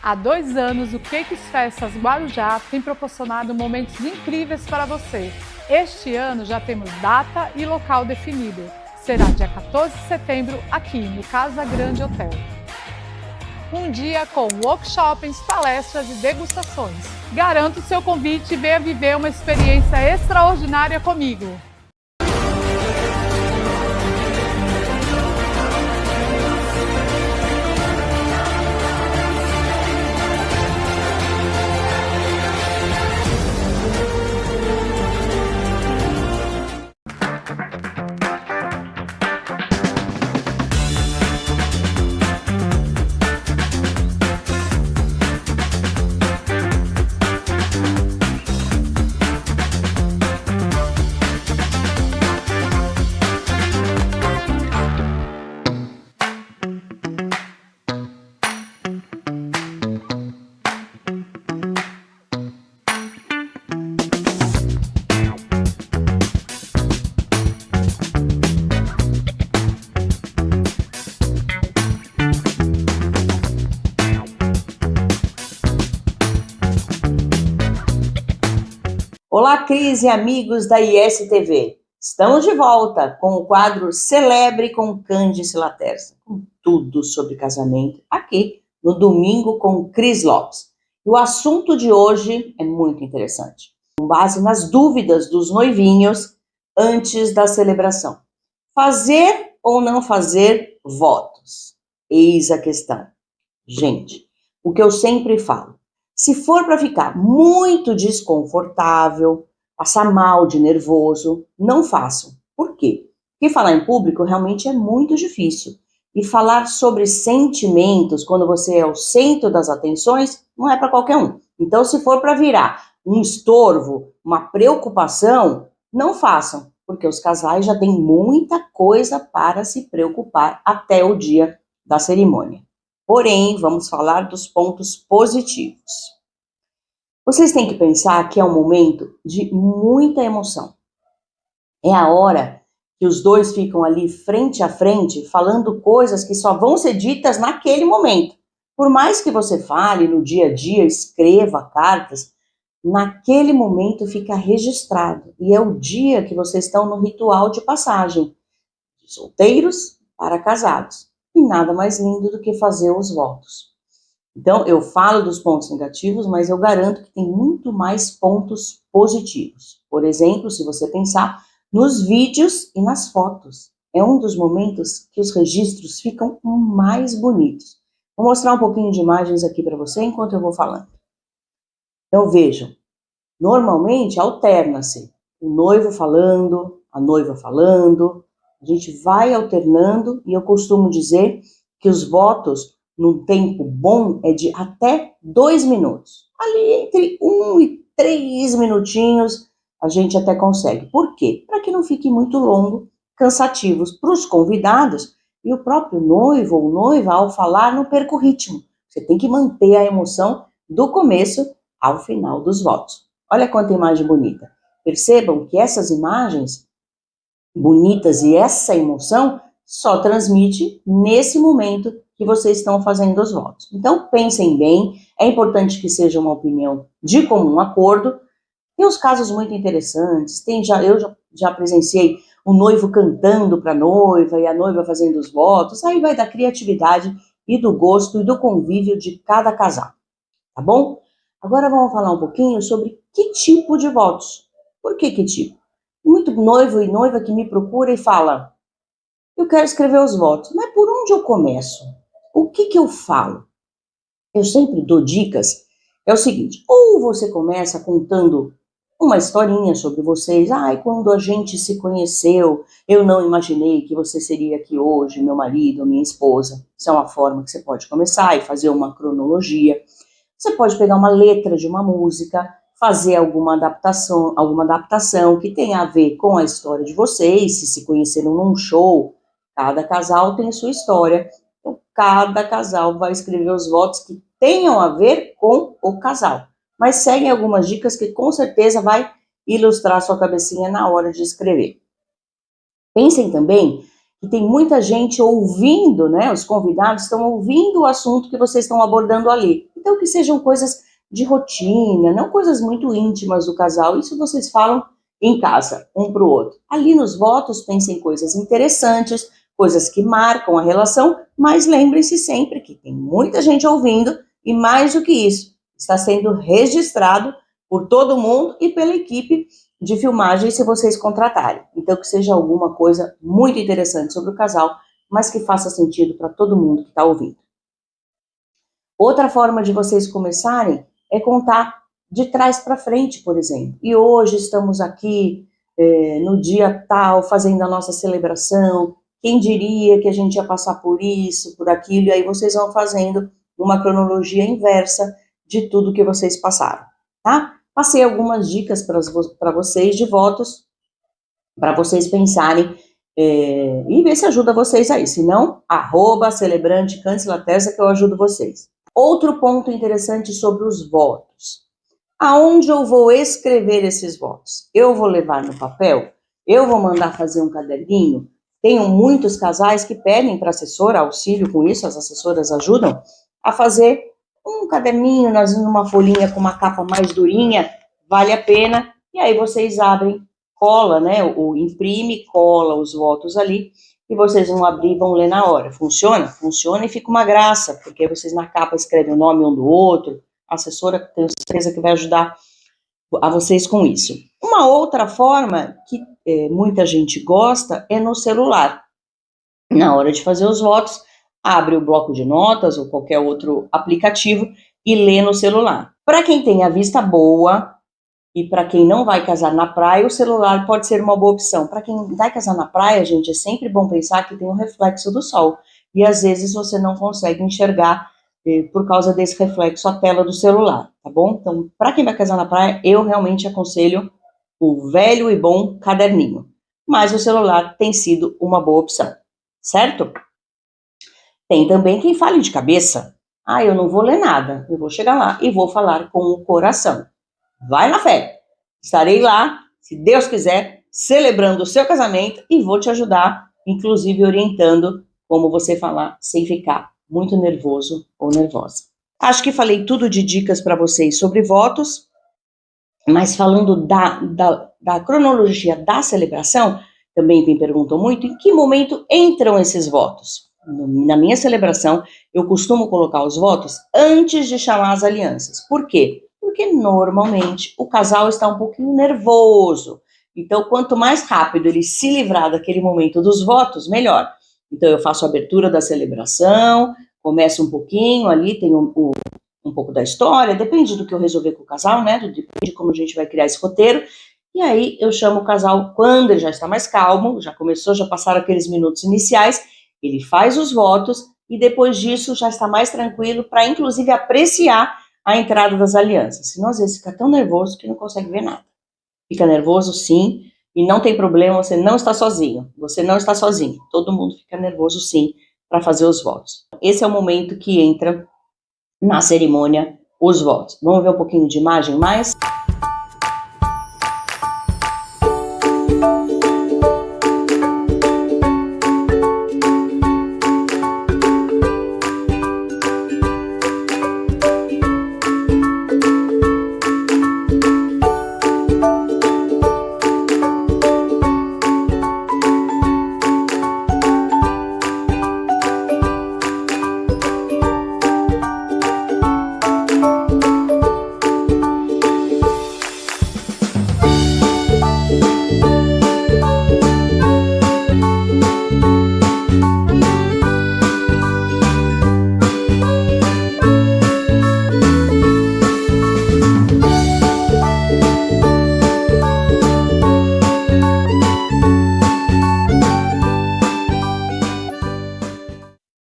Há 2 anos, o Cakes Festas Guarujá tem proporcionado momentos incríveis para você. Este ano já temos data e local definido. Será dia 14 de setembro, aqui no Casa Grande Hotel. Um dia com workshops, palestras e degustações. Garanto seu convite e venha viver uma experiência extraordinária comigo. Olá, Cris e amigos da ISTV. Estamos de volta com o quadro Celebre com Cândice Laterza, com tudo sobre casamento, aqui no Domingo com Cris Lopes. E o assunto de hoje é muito interessante, com base nas dúvidas dos noivinhos antes da celebração. Fazer ou não fazer votos? Eis a questão. Gente, o que eu sempre falo, se for para ficar muito desconfortável, passar mal de nervoso, não façam. Por quê? Porque falar em público realmente é muito difícil. E falar sobre sentimentos, quando você é o centro das atenções, não é para qualquer um. Então, se for para virar um estorvo, uma preocupação, não façam, porque os casais já têm muita coisa para se preocupar até o dia da cerimônia. Porém, vamos falar dos pontos positivos. Vocês têm que pensar que é um momento de muita emoção. É a hora que os dois ficam ali frente a frente, falando coisas que só vão ser ditas naquele momento. Por mais que você fale no dia a dia, escreva cartas, naquele momento fica registrado. E é o dia que vocês estão no ritual de passagem, de solteiros para casados. E nada mais lindo do que fazer os votos. Então, eu falo dos pontos negativos, mas eu garanto que tem muito mais pontos positivos. Por exemplo, se você pensar nos vídeos e nas fotos. É um dos momentos que os registros ficam mais bonitos. Vou mostrar um pouquinho de imagens aqui para você enquanto eu vou falando. Então, vejam. Normalmente, alterna-se. O noivo falando, a noiva falando. A gente vai alternando e eu costumo dizer que os votos, num tempo bom, é de até 2 minutos. Ali entre 1 e 3 minutinhos a gente até consegue. Por quê? Para que não fique muito longo, cansativos para os convidados e o próprio noivo ou noiva, ao falar, não perca o ritmo. Você tem que manter a emoção do começo ao final dos votos. Olha quanta imagem bonita. Percebam que essas imagens bonitas e essa emoção só transmite nesse momento que vocês estão fazendo os votos. Então, pensem bem, é importante que seja uma opinião de comum acordo. Tem uns casos muito interessantes, eu já presenciei o noivo cantando para a noiva e a noiva fazendo os votos. Aí vai da criatividade e do gosto e do convívio de cada casal, tá bom? Agora vamos falar um pouquinho sobre que tipo de votos. Por que tipo? Muito noivo e noiva que me procura e fala: eu quero escrever os votos, mas por onde eu começo? O que eu falo? Eu sempre dou dicas. É o seguinte, ou você começa contando uma historinha sobre vocês. Ai, quando a gente se conheceu, eu não imaginei que você seria aqui hoje, meu marido, minha esposa. Isso é uma forma que você pode começar e fazer uma cronologia. Você pode pegar uma letra de uma música, fazer alguma adaptação que tenha a ver com a história de vocês, se conheceram num show. Cada casal tem a sua história. Então, cada casal vai escrever os votos que tenham a ver com o casal. Mas seguem algumas dicas que com certeza vai ilustrar a sua cabecinha na hora de escrever. Pensem também que tem muita gente ouvindo, né? Os convidados estão ouvindo o assunto que vocês estão abordando ali. Então, que sejam coisas de rotina, não coisas muito íntimas do casal. Isso vocês falam em casa, um para o outro. Ali nos votos, pensem em coisas interessantes, coisas que marcam a relação, mas lembrem-se sempre que tem muita gente ouvindo e, mais do que isso, está sendo registrado por todo mundo e pela equipe de filmagem, se vocês contratarem. Então, que seja alguma coisa muito interessante sobre o casal, mas que faça sentido para todo mundo que está ouvindo. Outra forma de vocês começarem é contar de trás para frente, por exemplo. E hoje estamos aqui no dia tal, fazendo a nossa celebração. Quem diria que a gente ia passar por isso, por aquilo, e aí vocês vão fazendo uma cronologia inversa de tudo que vocês passaram, tá? Passei algumas dicas para vocês de votos, para vocês pensarem e ver se ajuda vocês aí. Se não, @celebrante Cansilatesa que eu ajudo vocês. Outro ponto interessante sobre os votos. Aonde eu vou escrever esses votos? Eu vou levar no papel? Eu vou mandar fazer um caderninho? Tenho muitos casais que pedem para a assessora auxílio com isso, as assessoras ajudam a fazer um caderninho numa folhinha com uma capa mais durinha, vale a pena, e aí vocês abrem, cola, né, ou imprime, cola os votos ali, e vocês vão abrir e vão ler na hora. Funciona? Funciona e fica uma graça, porque vocês na capa escrevem o nome um do outro, a assessora tenho certeza que vai ajudar a vocês com isso. Uma outra forma que muita gente gosta é no celular. Na hora de fazer os votos, abre o bloco de notas ou qualquer outro aplicativo e lê no celular. Para quem tem a vista boa e para quem não vai casar na praia, o celular pode ser uma boa opção. Para quem vai casar na praia, gente, é sempre bom pensar que tem um reflexo do sol. E às vezes você não consegue enxergar por causa desse reflexo a tela do celular, tá bom? Então, para quem vai casar na praia, eu realmente aconselho o velho e bom caderninho. Mas o celular tem sido uma boa opção, certo? Tem também quem fale de cabeça. Eu não vou ler nada, eu vou chegar lá e vou falar com o coração. Vai na fé. Estarei lá, se Deus quiser, celebrando o seu casamento e vou te ajudar, inclusive orientando como você falar sem ficar muito nervoso ou nervosa. Acho que falei tudo de dicas para vocês sobre votos, mas falando da cronologia da celebração, também me perguntam muito em que momento entram esses votos. Na minha celebração, eu costumo colocar os votos antes de chamar as alianças. Por quê? Porque normalmente o casal está um pouquinho nervoso. Então, quanto mais rápido ele se livrar daquele momento dos votos, melhor. Então, eu faço a abertura da celebração, começo um pouquinho ali, tem um pouco da história, depende do que eu resolver com o casal, né? Depende de como a gente vai criar esse roteiro. E aí, eu chamo o casal quando ele já está mais calmo, já começou, já passaram aqueles minutos iniciais, ele faz os votos e depois disso já está mais tranquilo para, inclusive, apreciar a entrada das alianças. Senão, às vezes, fica tão nervoso que não consegue ver nada. Fica nervoso, sim, e não tem problema, você não está sozinho. Você não está sozinho. Todo mundo fica nervoso, sim, para fazer os votos. Esse é o momento que entra na cerimônia os votos. Vamos ver um pouquinho de imagem mais?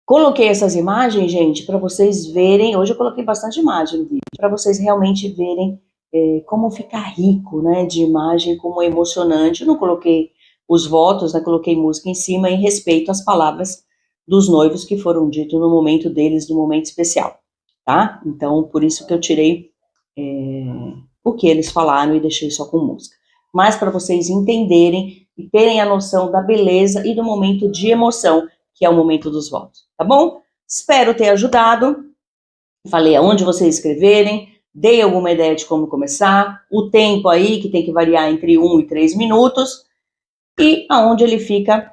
Coloquei essas imagens, gente, para vocês verem. Hoje eu coloquei bastante imagem no vídeo, para vocês realmente verem como ficar rico, né, de imagem, como é emocionante. Eu não coloquei os votos, né, coloquei música em cima em respeito às palavras dos noivos que foram ditos no momento deles, no momento especial, tá? Então, por isso que eu tirei o que eles falaram e deixei só com música. Mas para vocês entenderem e terem a noção da beleza e do momento de emoção, que é o momento dos votos, tá bom? Espero ter ajudado. Falei aonde vocês escreverem, dei alguma ideia de como começar, o tempo aí, que tem que variar entre 1 e 3 minutos, e aonde ele fica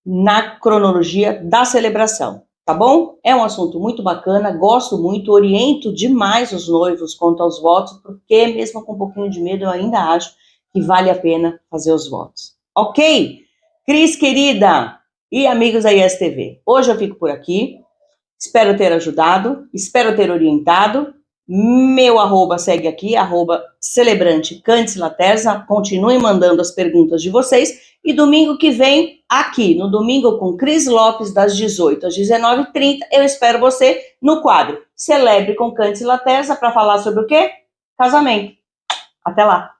na cronologia da celebração, tá bom? É um assunto muito bacana, gosto muito, oriento demais os noivos quanto aos votos, porque mesmo com um pouquinho de medo, eu ainda acho que vale a pena fazer os votos. Ok? Cris, querida, e amigos da ISTV, hoje eu fico por aqui, espero ter ajudado, espero ter orientado. Meu arroba segue aqui, @celebrante Cândice Laterza. Continuem mandando as perguntas de vocês. E domingo que vem, aqui, no Domingo com Cris Lopes, das 18 às 19h30, eu espero você no quadro Celebre com Cândice Laterza, para falar sobre o quê? Casamento. Até lá!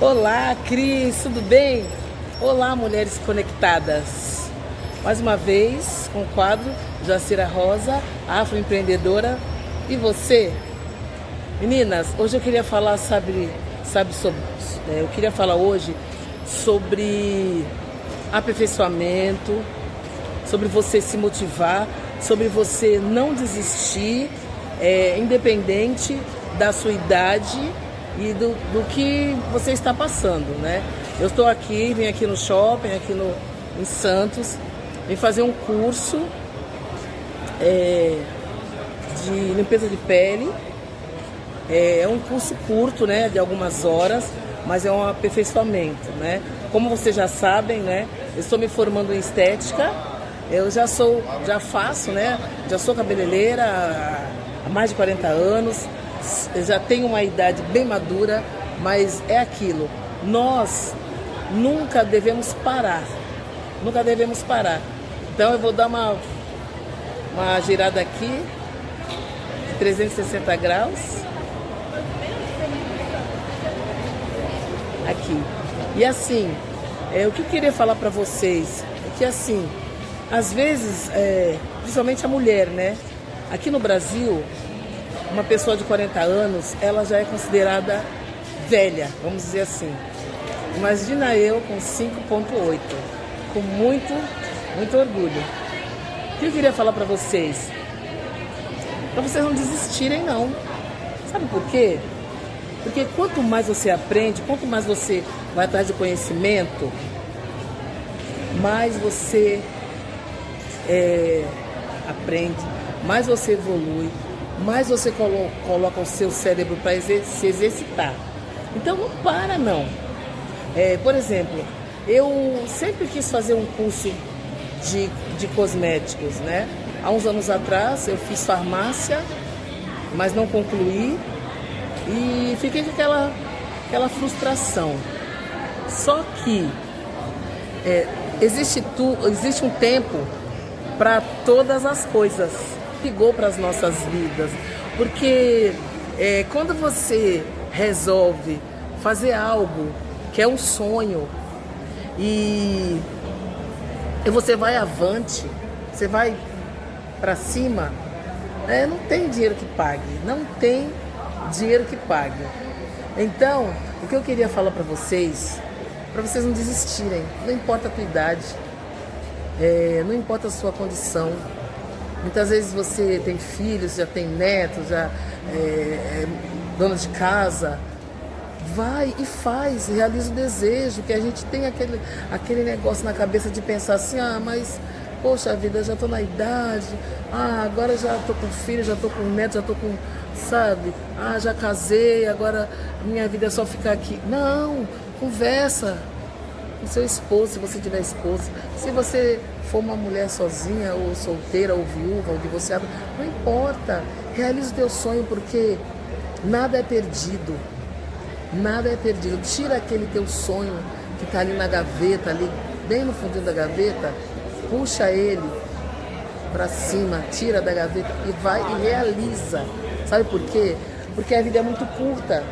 Olá, Cris, tudo bem? Olá, mulheres conectadas. Mais uma vez, com o quadro Jacira Rosa, afroempreendedora. E você? Meninas, hoje eu queria falar, eu queria falar hoje sobre aperfeiçoamento, sobre você se motivar, sobre você não desistir, independente da sua idade e do que você está passando, né? Eu estou aqui, vim aqui no shopping, aqui em Santos, vim fazer um curso de limpeza de pele. É um curso curto, né, de algumas horas, mas é um aperfeiçoamento, né? Como vocês já sabem, né, eu estou me formando em estética, eu já faço, né, já sou cabeleireira há mais de 40 anos, eu já tenho uma idade bem madura, mas é aquilo, nós nunca devemos parar, Então eu vou dar uma girada aqui, de 360 graus, aqui. E assim, o que eu queria falar para vocês é que assim, às vezes, principalmente a mulher, né? Aqui no Brasil, uma pessoa de 40 anos, ela já é considerada velha, vamos dizer assim. Imagina eu com 5,8, com muito orgulho. O que eu queria falar para vocês? Para vocês não desistirem, não. Sabe por quê? Porque quanto mais você aprende, quanto mais você vai atrás de conhecimento, mais você aprende, mais você evolui, mais você coloca o seu cérebro para se exercitar. Então não para, não. Por exemplo, eu sempre quis fazer um curso de cosméticos, né? Há uns anos atrás eu fiz farmácia, mas não concluí e fiquei com aquela frustração. Só que existe um tempo para todas as coisas. Ligou para as nossas vidas, porque quando você resolve fazer algo que é um sonho e você vai avante, você vai para cima, não tem dinheiro que pague, Então, o que eu queria falar para vocês não desistirem, não importa a tua idade, não importa a sua condição. Muitas vezes você tem filhos, já tem netos, já é dona de casa. Vai e faz, realiza o desejo, que a gente tem aquele negócio na cabeça de pensar assim, mas, poxa vida, eu já estou na idade, agora já estou com filho, já estou com neto, já estou com, sabe, já casei, agora minha vida é só ficar aqui. Não, conversa o seu esposo, se você tiver esposo, se você for uma mulher sozinha, ou solteira, ou viúva, ou divorciada, não importa, realize o teu sonho, porque nada é perdido, nada é perdido. Tira aquele teu sonho que está ali na gaveta, ali bem no fundinho da gaveta, puxa ele para cima, tira da gaveta e vai e realiza. Sabe por quê? Porque a vida é muito curta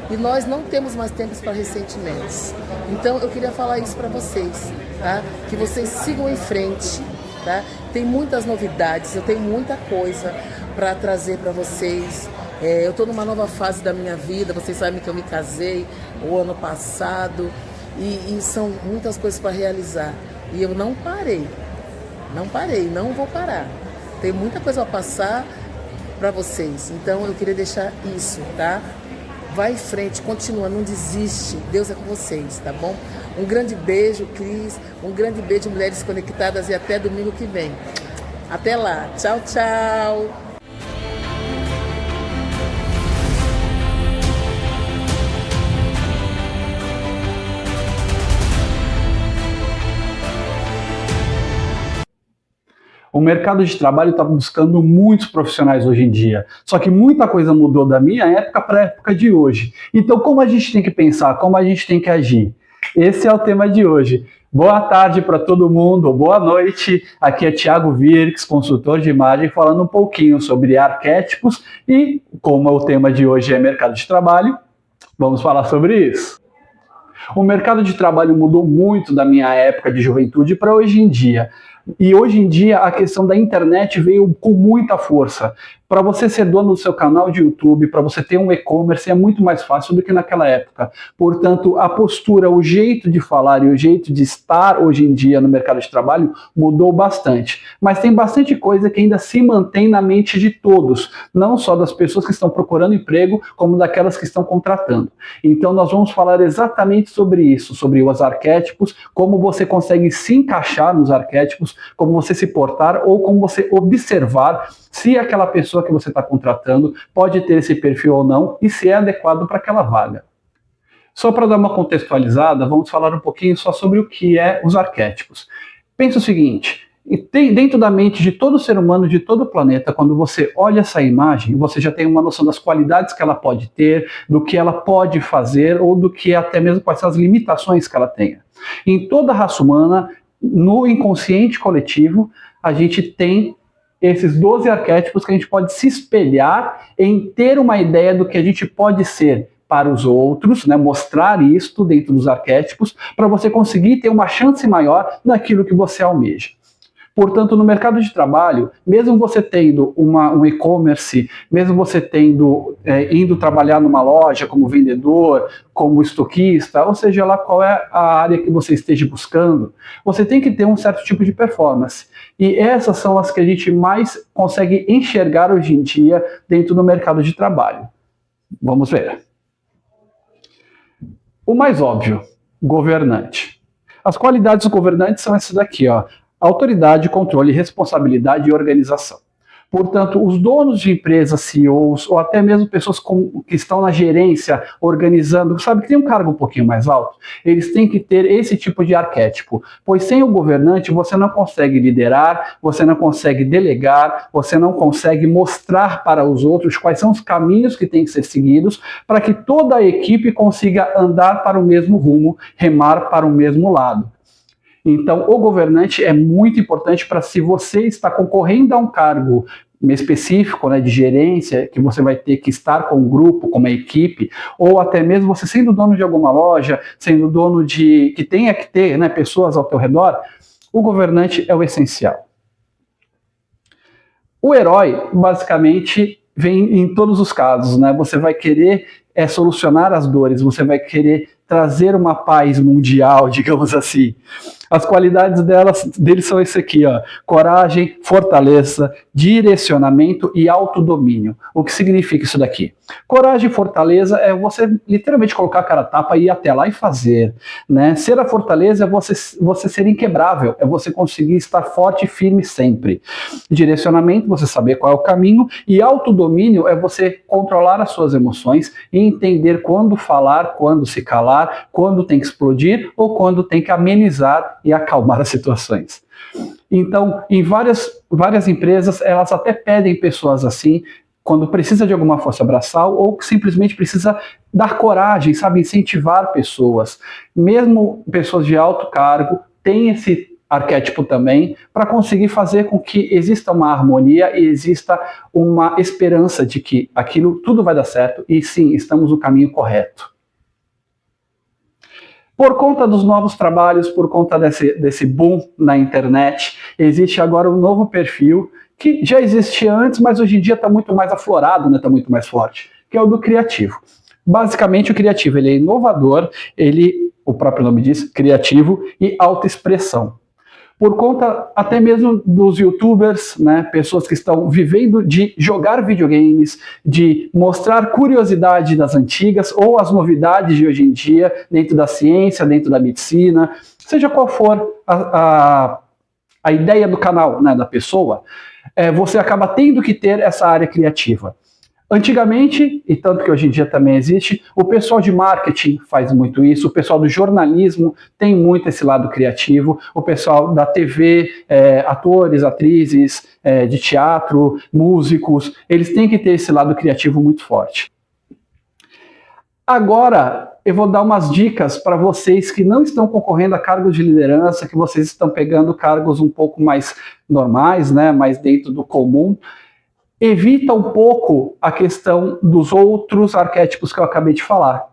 e nós não temos mais tempo para ressentimentos. Então eu queria falar isso para vocês, tá? Que vocês sigam em frente, tá? Tem muitas novidades, eu tenho muita coisa para trazer para vocês. Eu estou numa nova fase da minha vida, vocês sabem que eu me casei o ano passado e são muitas coisas para realizar. E eu não parei, não vou parar. Tem muita coisa a passar para vocês, então eu queria deixar isso, tá? Vai em frente, continua, não desiste, Deus é com vocês, tá bom? Um grande beijo, Cris, um grande beijo, Mulheres Conectadas, e até domingo que vem. Até lá, tchau, tchau! O mercado de trabalho está buscando muitos profissionais hoje em dia, só que muita coisa mudou da minha época para a época de hoje. Então, como a gente tem que pensar, como a gente tem que agir? Esse é o tema de hoje. Boa tarde para todo mundo, boa noite. Aqui é Thiago Virks, consultor de imagem, falando um pouquinho sobre arquétipos e, como o tema de hoje é mercado de trabalho, vamos falar sobre isso. O mercado de trabalho mudou muito da minha época de juventude para hoje em dia. E hoje em dia a questão da internet veio com muita força. Para você ser dono do seu canal de YouTube, para você ter um e-commerce, é muito mais fácil do que naquela época. Portanto, a postura, o jeito de falar e o jeito de estar hoje em dia no mercado de trabalho mudou bastante. Mas tem bastante coisa que ainda se mantém na mente de todos, não só das pessoas que estão procurando emprego, como daquelas que estão contratando. Então nós vamos falar exatamente sobre isso, sobre os arquétipos, como você consegue se encaixar nos arquétipos, como você se portar ou como você observar se aquela pessoa que você está contratando pode ter esse perfil ou não e se é adequado para aquela vaga. Só para dar uma contextualizada, vamos falar um pouquinho só sobre o que é os arquétipos. Pensa o seguinte, dentro da mente de todo ser humano, de todo o planeta, quando você olha essa imagem, você já tem uma noção das qualidades que ela pode ter, do que ela pode fazer ou do que até mesmo quais são as limitações que ela tenha. Em toda a raça humana, no inconsciente coletivo, a gente tem esses 12 arquétipos que a gente pode se espelhar em ter uma ideia do que a gente pode ser para os outros, né? Mostrar isto dentro dos arquétipos para você conseguir ter uma chance maior naquilo que você almeja. Portanto, no mercado de trabalho, mesmo você tendo um e-commerce, mesmo você tendo indo trabalhar numa loja como vendedor, como estoquista, ou seja lá qual é a área que você esteja buscando, você tem que ter um certo tipo de performance. E essas são as que a gente mais consegue enxergar hoje em dia dentro do mercado de trabalho. Vamos ver. O mais óbvio, governante. As qualidades do governante são essas daqui, ó. Autoridade, controle, responsabilidade e organização. Portanto, os donos de empresas, CEOs, ou até mesmo pessoas que estão na gerência, organizando, sabe, que tem um cargo um pouquinho mais alto, eles têm que ter esse tipo de arquétipo, pois sem o governante você não consegue liderar, você não consegue delegar, você não consegue mostrar para os outros quais são os caminhos que têm que ser seguidos para que toda a equipe consiga andar para o mesmo rumo, remar para o mesmo lado. Então, o governante é muito importante para, se você está concorrendo a um cargo específico, né, de gerência, que você vai ter que estar com um grupo, com uma equipe, ou até mesmo você sendo dono de alguma loja, sendo dono de... que tenha que ter, né, pessoas ao teu redor, o governante é o essencial. O herói, basicamente, vem em todos os casos, né? Você vai querer solucionar as dores, você vai querer trazer uma paz mundial, digamos assim. As qualidades deles são esse aqui, ó: coragem, fortaleza, direcionamento e autodomínio. O que significa isso daqui? Coragem e fortaleza é você literalmente colocar a cara a tapa e ir até lá e fazer, né? Ser a fortaleza é você ser inquebrável, é você conseguir estar forte e firme sempre. Direcionamento, você saber qual é o caminho, e autodomínio é você controlar as suas emoções e entender quando falar, quando se calar, quando tem que explodir ou quando tem que amenizar e acalmar as situações. Então, em várias empresas, elas até pedem pessoas assim, quando precisa de alguma força braçal ou que simplesmente precisa dar coragem, sabe, incentivar pessoas. Mesmo pessoas de alto cargo têm esse arquétipo também para conseguir fazer com que exista uma harmonia e exista uma esperança de que aquilo tudo vai dar certo e sim, estamos no caminho correto. Por conta dos novos trabalhos, por conta desse boom na internet, existe agora um novo perfil que já existia antes, mas hoje em dia está muito mais aflorado, né? Está muito mais forte, que é o do criativo. Basicamente, o criativo ele é inovador, o próprio nome diz, criativo e autoexpressão. Por conta até mesmo dos youtubers, né, pessoas que estão vivendo de jogar videogames, de mostrar curiosidade das antigas ou as novidades de hoje em dia dentro da ciência, dentro da medicina, seja qual for a ideia do canal, né, da pessoa, você acaba tendo que ter essa área criativa. Antigamente, e tanto que hoje em dia também existe, o pessoal de marketing faz muito isso, o pessoal do jornalismo tem muito esse lado criativo, o pessoal da TV, atores, atrizes, de teatro, músicos, eles têm que ter esse lado criativo muito forte. Agora, eu vou dar umas dicas para vocês que não estão concorrendo a cargos de liderança, que vocês estão pegando cargos um pouco mais normais, né, mais dentro do comum. Evita um pouco a questão dos outros arquétipos que eu acabei de falar.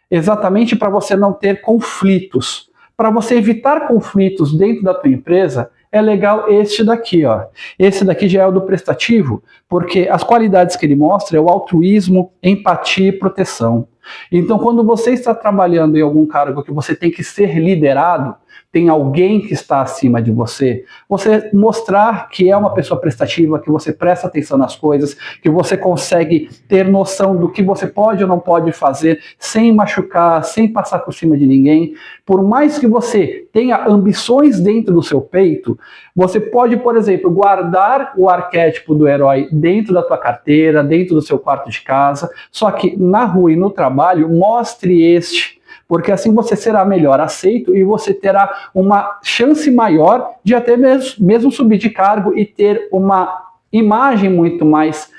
Exatamente para você não ter conflitos. Para você evitar conflitos dentro da tua empresa, é legal este daqui, ó. Esse daqui já é o do prestativo, porque as qualidades que ele mostra é o altruísmo, empatia e proteção. Então, quando você está trabalhando em algum cargo que você tem que ser liderado, tem alguém que está acima de você, você mostrar que é uma pessoa prestativa, que você presta atenção nas coisas, que você consegue ter noção do que você pode ou não pode fazer sem machucar, sem passar por cima de ninguém. Por mais que você tenha ambições dentro do seu peito, você pode, por exemplo, guardar o arquétipo do herói dentro da tua carteira, dentro do seu quarto de casa, só que na rua e no trabalho, mostre este, porque assim você será melhor aceito e você terá uma chance maior de até mesmo subir de cargo e ter uma imagem muito mais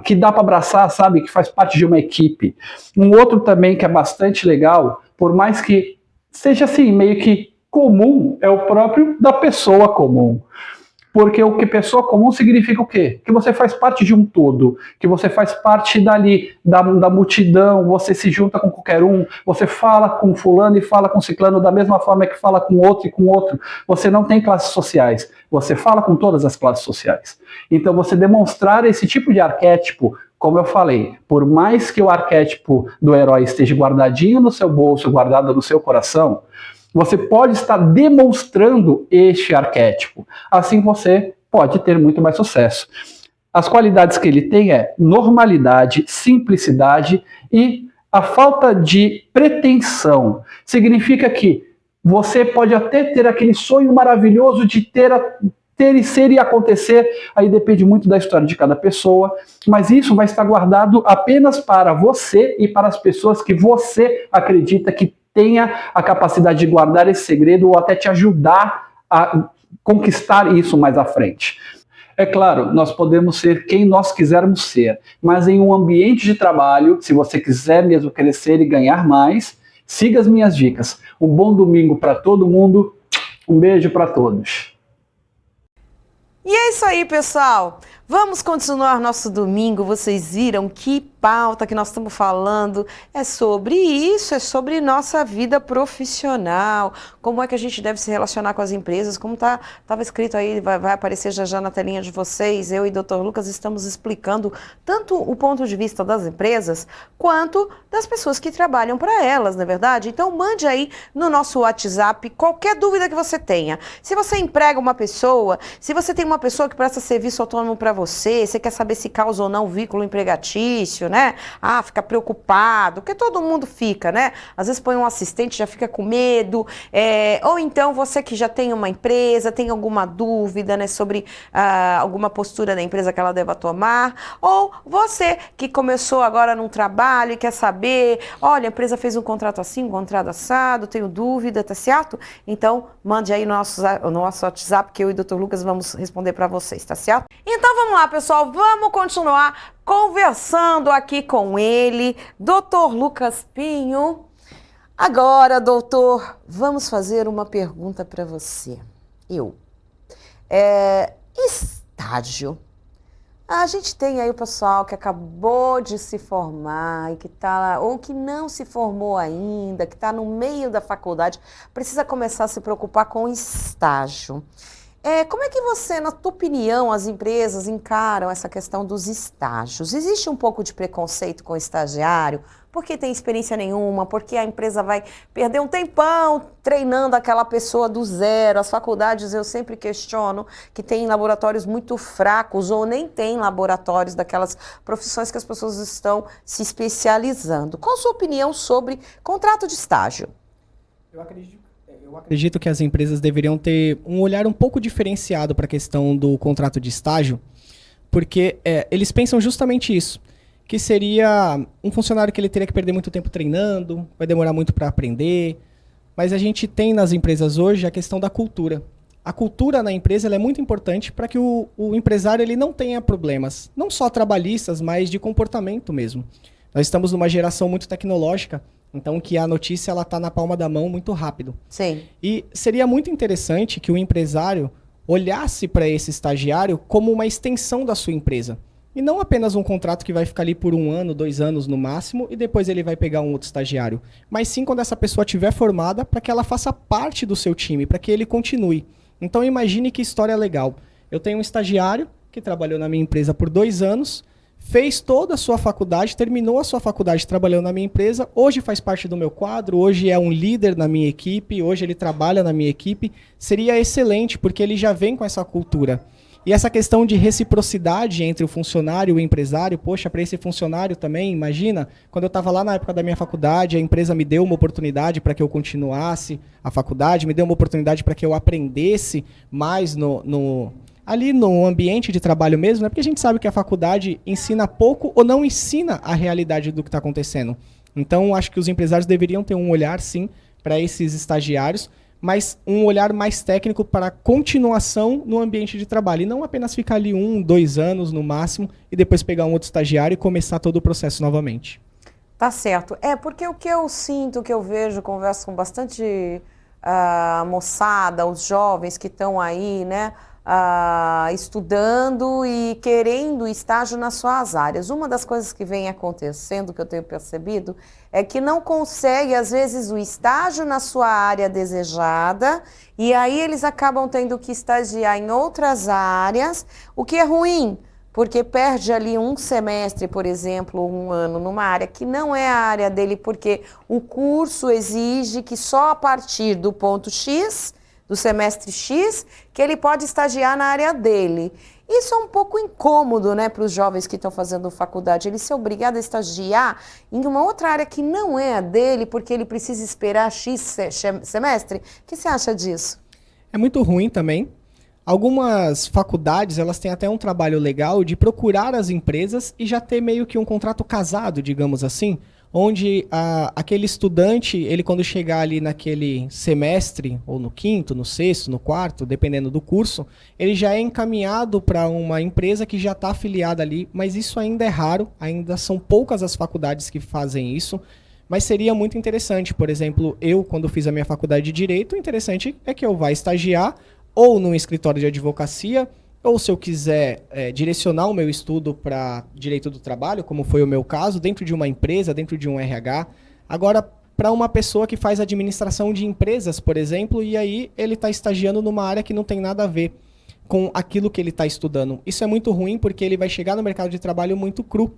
que dá para abraçar, sabe, que faz parte de uma equipe. Um outro também que é bastante legal, por mais que seja assim, meio que comum, é o próprio da pessoa comum. Porque o que pessoa comum significa o quê? Que você faz parte de um todo, que você faz parte dali, da multidão, você se junta com qualquer um, você fala com fulano e fala com ciclano da mesma forma que fala com outro e com outro. Você não tem classes sociais, você fala com todas as classes sociais. Então você demonstrar esse tipo de arquétipo, como eu falei, por mais que o arquétipo do herói esteja guardadinho no seu bolso, guardado no seu coração, você pode estar demonstrando este arquétipo. Assim você pode ter muito mais sucesso. As qualidades que ele tem é normalidade, simplicidade e a falta de pretensão. Significa que você pode até ter aquele sonho maravilhoso de ter e ser e acontecer, aí depende muito da história de cada pessoa, mas isso vai estar guardado apenas para você e para as pessoas que você acredita que tenha a capacidade de guardar esse segredo ou até te ajudar a conquistar isso mais à frente. É claro, nós podemos ser quem nós quisermos ser, mas em um ambiente de trabalho, se você quiser mesmo crescer e ganhar mais, siga as minhas dicas. Um bom domingo para todo mundo, um beijo para todos. E é isso aí, pessoal. Vamos continuar nosso domingo. Vocês viram que pauta que nós estamos falando é sobre isso, é sobre nossa vida profissional, como é que a gente deve se relacionar com as empresas, como estava escrito aí, vai aparecer já na telinha de vocês. Eu e o Dr. Lucas estamos explicando tanto o ponto de vista das empresas, quanto das pessoas que trabalham para elas, não é verdade? Então mande aí no nosso WhatsApp qualquer dúvida que você tenha. Se você emprega uma pessoa, se você tem uma uma pessoa que presta serviço autônomo para você, você quer saber se causa ou não vínculo empregatício, né? Ah, fica preocupado, porque todo mundo fica, né? Às vezes põe um assistente, já fica com medo. Ou então você que já tem uma empresa, tem alguma dúvida, né, sobre alguma postura da empresa que ela deva tomar. Ou você que começou agora num trabalho e quer saber, olha, a empresa fez um contrato assim, um contrato assado, tenho dúvida, tá certo? Então, mande aí no nosso WhatsApp, que eu e o Dr. Lucas vamos responder para vocês, tá certo? Então, vamos lá, pessoal, vamos continuar conversando aqui com ele, Dr. Lucas Pinho. Agora, doutor, vamos fazer uma pergunta para você. Estágio. A gente tem aí o pessoal que acabou de se formar e que tá, ou que não se formou ainda, que está no meio da faculdade, precisa começar a se preocupar com estágio. Como é que você, na tua opinião, as empresas encaram essa questão dos estágios? Existe um pouco de preconceito com o estagiário? Porque tem experiência nenhuma, porque a empresa vai perder um tempão treinando aquela pessoa do zero. As faculdades, eu sempre questiono que tem laboratórios muito fracos ou nem tem laboratórios daquelas profissões que as pessoas estão se especializando. Qual a sua opinião sobre contrato de estágio? Eu acredito que as empresas deveriam ter um olhar um pouco diferenciado para a questão do contrato de estágio, porque eles pensam justamente isso, que seria um funcionário que ele teria que perder muito tempo treinando, vai demorar muito para aprender, mas a gente tem nas empresas hoje a questão da cultura. A cultura na empresa ela é muito importante para que o empresário ele não tenha problemas, não só trabalhistas, mas de comportamento mesmo. Nós estamos numa geração muito tecnológica, então que a notícia ela está na palma da mão muito rápido. Sim. E seria muito interessante que o empresário olhasse para esse estagiário como uma extensão da sua empresa. E não apenas um contrato que vai ficar ali por 1 ano, 2 anos no máximo, e depois ele vai pegar um outro estagiário. Mas sim quando essa pessoa estiver formada, para que ela faça parte do seu time, para que ele continue. Então imagine que história legal. Eu tenho um estagiário que trabalhou na minha empresa por 2 anos, fez toda a sua faculdade, terminou a sua faculdade trabalhando na minha empresa, hoje faz parte do meu quadro, hoje é um líder na minha equipe, hoje ele trabalha na minha equipe. Seria excelente, porque ele já vem com essa cultura. E essa questão de reciprocidade entre o funcionário e o empresário, poxa, para esse funcionário também, imagina, quando eu estava lá na época da minha faculdade, a empresa me deu uma oportunidade para que eu continuasse a faculdade, me deu uma oportunidade para que eu aprendesse mais ali no ambiente de trabalho mesmo, né? Porque a gente sabe que a faculdade ensina pouco ou não ensina a realidade do que está acontecendo. Então, acho que os empresários deveriam ter um olhar, sim, para esses estagiários, mas um olhar mais técnico para a continuação no ambiente de trabalho. E não apenas ficar ali 1, 2 anos no máximo e depois pegar um outro estagiário e começar todo o processo novamente. Tá certo. Porque o que eu sinto, o que eu vejo, converso com bastante moçada, os jovens que estão aí, né, estudando e querendo estágio nas suas áreas. Uma das coisas que vem acontecendo, que eu tenho percebido, é que não consegue, às vezes, o estágio na sua área desejada, e aí eles acabam tendo que estagiar em outras áreas, o que é ruim, porque perde ali um semestre, por exemplo, 1 ano, numa área que não é a área dele, porque o curso exige que só a partir do ponto X, do semestre X, que ele pode estagiar na área dele. Isso é um pouco incômodo, né, para os jovens que estão fazendo faculdade. Ele ser obrigado a estagiar em uma outra área que não é a dele, porque ele precisa esperar X semestre. O que você acha disso? É muito ruim também. Algumas faculdades, elas têm até um trabalho legal de procurar as empresas e já ter meio que um contrato casado, digamos assim, onde aquele estudante, ele quando chegar ali naquele semestre, ou no 5º, no 6º, no 4º, dependendo do curso, ele já é encaminhado para uma empresa que já está afiliada ali, mas isso ainda é raro, ainda são poucas as faculdades que fazem isso, mas seria muito interessante. Por exemplo, eu, quando fiz a minha faculdade de Direito, o interessante é que eu vá estagiar ou num escritório de advocacia, ou se eu quiser direcionar o meu estudo para direito do trabalho, como foi o meu caso, dentro de uma empresa, dentro de um RH. Agora, para uma pessoa que faz administração de empresas, por exemplo, e aí ele está estagiando numa área que não tem nada a ver com aquilo que ele está estudando. Isso é muito ruim, porque ele vai chegar no mercado de trabalho muito cru.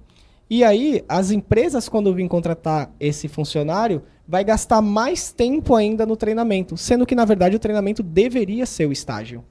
E aí, as empresas, quando virem contratar esse funcionário, vai gastar mais tempo ainda no treinamento, sendo que, na verdade, o treinamento deveria ser o estágio.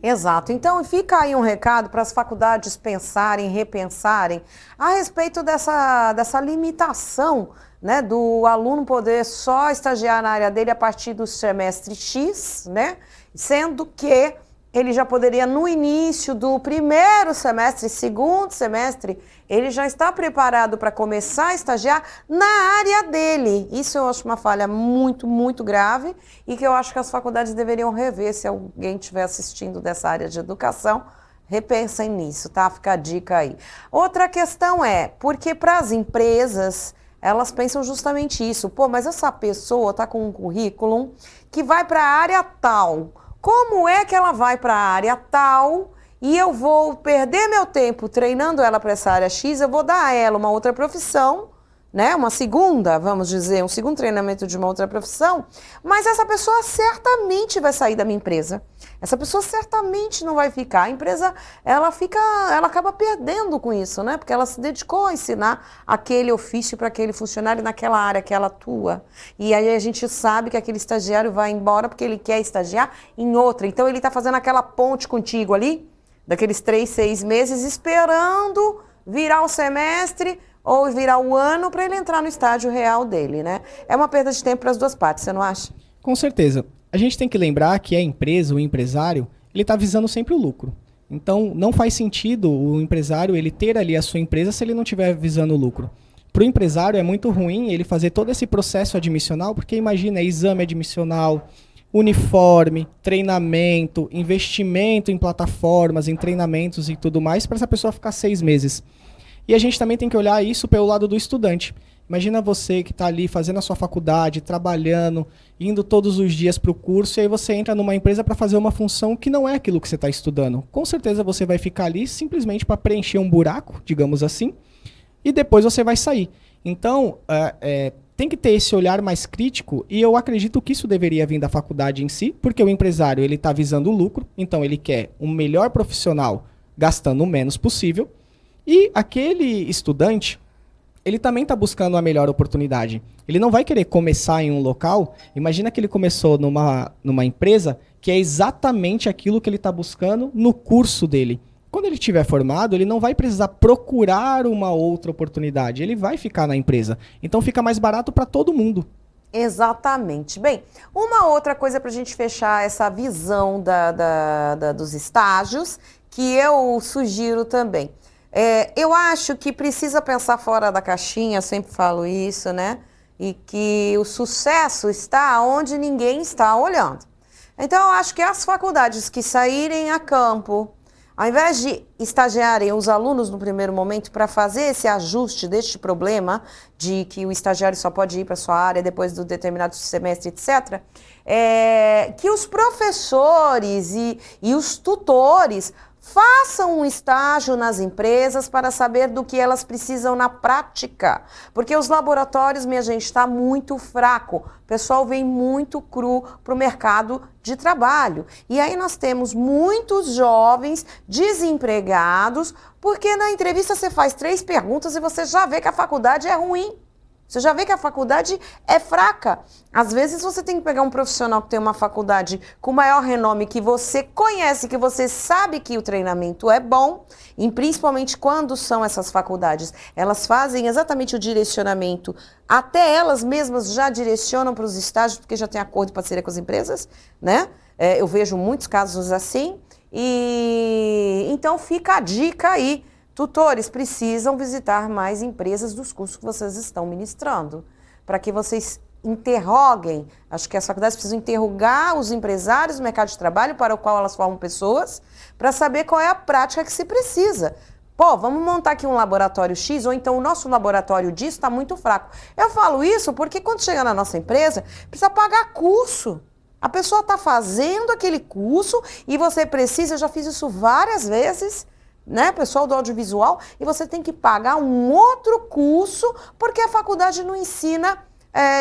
Exato. Então fica aí um recado para as faculdades pensarem, repensarem a respeito dessa limitação, né, do aluno poder só estagiar na área dele a partir do semestre X, né, sendo que ele já poderia, no início do primeiro semestre, segundo semestre, ele já está preparado para começar a estagiar na área dele. Isso eu acho uma falha muito, muito grave e que eu acho que as faculdades deveriam rever. Se alguém estiver assistindo dessa área de educação, repensem nisso, tá? Fica a dica aí. Outra questão é, porque para as empresas, elas pensam justamente isso. Pô, mas essa pessoa está com um currículo que vai para a área tal. Como é que ela vai para a área tal e eu vou perder meu tempo treinando ela para essa área X, eu vou dar a ela uma outra profissão, né? Uma segunda, vamos dizer, um segundo treinamento de uma outra profissão, mas essa pessoa certamente vai sair da minha empresa. Essa pessoa certamente não vai ficar. A empresa, ela acaba perdendo com isso, né? Porque ela se dedicou a ensinar aquele ofício para aquele funcionário naquela área que ela atua. E aí a gente sabe que aquele estagiário vai embora porque ele quer estagiar em outra. Então ele está fazendo aquela ponte contigo ali, daqueles 3, 6 meses, esperando virar o semestre ou virar o ano para ele entrar no estágio real dele, né? É uma perda de tempo para as duas partes, você não acha? Com certeza. A gente tem que lembrar que a empresa, o empresário, ele está visando sempre o lucro. Então, não faz sentido o empresário ele ter ali a sua empresa se ele não estiver visando o lucro. Para o empresário é muito ruim ele fazer todo esse processo admissional, porque imagina, exame admissional, uniforme, treinamento, investimento em plataformas, em treinamentos e tudo mais, para essa pessoa ficar 6 meses. E a gente também tem que olhar isso pelo lado do estudante. Imagina você que está ali fazendo a sua faculdade, trabalhando, indo todos os dias para o curso, e aí você entra numa empresa para fazer uma função que não é aquilo que você está estudando. Com certeza você vai ficar ali simplesmente para preencher um buraco, digamos assim, e depois você vai sair. Então, tem que ter esse olhar mais crítico, e eu acredito que isso deveria vir da faculdade em si, porque o empresário ele está visando o lucro, então ele quer um melhor profissional gastando o menos possível, e aquele estudante, ele também está buscando a melhor oportunidade. Ele não vai querer começar em um local. Imagina que ele começou numa empresa que é exatamente aquilo que ele está buscando no curso dele. Quando ele estiver formado, ele não vai precisar procurar uma outra oportunidade. Ele vai ficar na empresa. Então fica mais barato para todo mundo. Exatamente. Bem, uma outra coisa para a gente fechar essa visão dos estágios, que eu sugiro também. Eu acho que precisa pensar fora da caixinha, eu sempre falo isso, né? E que o sucesso está onde ninguém está olhando. Então, eu acho que as faculdades que saírem a campo, ao invés de estagiarem os alunos no primeiro momento para fazer esse ajuste deste problema de que o estagiário só pode ir para a sua área depois do determinado semestre, etc., que os professores e os tutores façam um estágio nas empresas para saber do que elas precisam na prática. Porque os laboratórios, minha gente, está muito fraco. O pessoal vem muito cru para o mercado de trabalho. E aí nós temos muitos jovens desempregados, porque na entrevista você faz 3 perguntas e você já vê que a faculdade é ruim. Você já vê que a faculdade é fraca. Às vezes você tem que pegar um profissional que tem uma faculdade com maior renome, que você conhece, que você sabe que o treinamento é bom, e principalmente quando são essas faculdades. Elas fazem exatamente o direcionamento, até elas mesmas já direcionam para os estágios, porque já tem acordo de parceria com as empresas, né? Eu vejo muitos casos assim, e então fica a dica aí. Tutores precisam visitar mais empresas dos cursos que vocês estão ministrando, para que vocês interroguem, acho que as faculdades precisam interrogar os empresários do mercado de trabalho para o qual elas formam pessoas, para saber qual é a prática que se precisa. Pô, vamos montar aqui um laboratório X, ou então o nosso laboratório disso está muito fraco. Eu falo isso porque quando chega na nossa empresa, precisa pagar curso. A pessoa está fazendo aquele curso e você precisa, eu já fiz isso várias vezes, né, pessoal do audiovisual, e você tem que pagar um outro curso porque a faculdade não ensina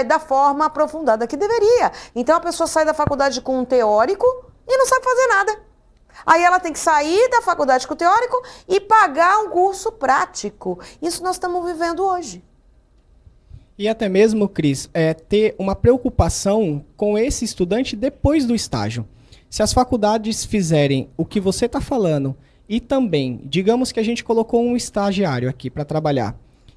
da forma aprofundada que deveria. Então a pessoa sai da faculdade com um teórico e não sabe fazer nada. Aí ela tem que sair da faculdade com o teórico e pagar um curso prático. Isso nós estamos vivendo hoje. E até mesmo, Cris, ter uma preocupação com esse estudante depois do estágio. Se as faculdades fizerem o que você está falando e também, digamos que a gente colocou um estagiário aqui para trabalhar.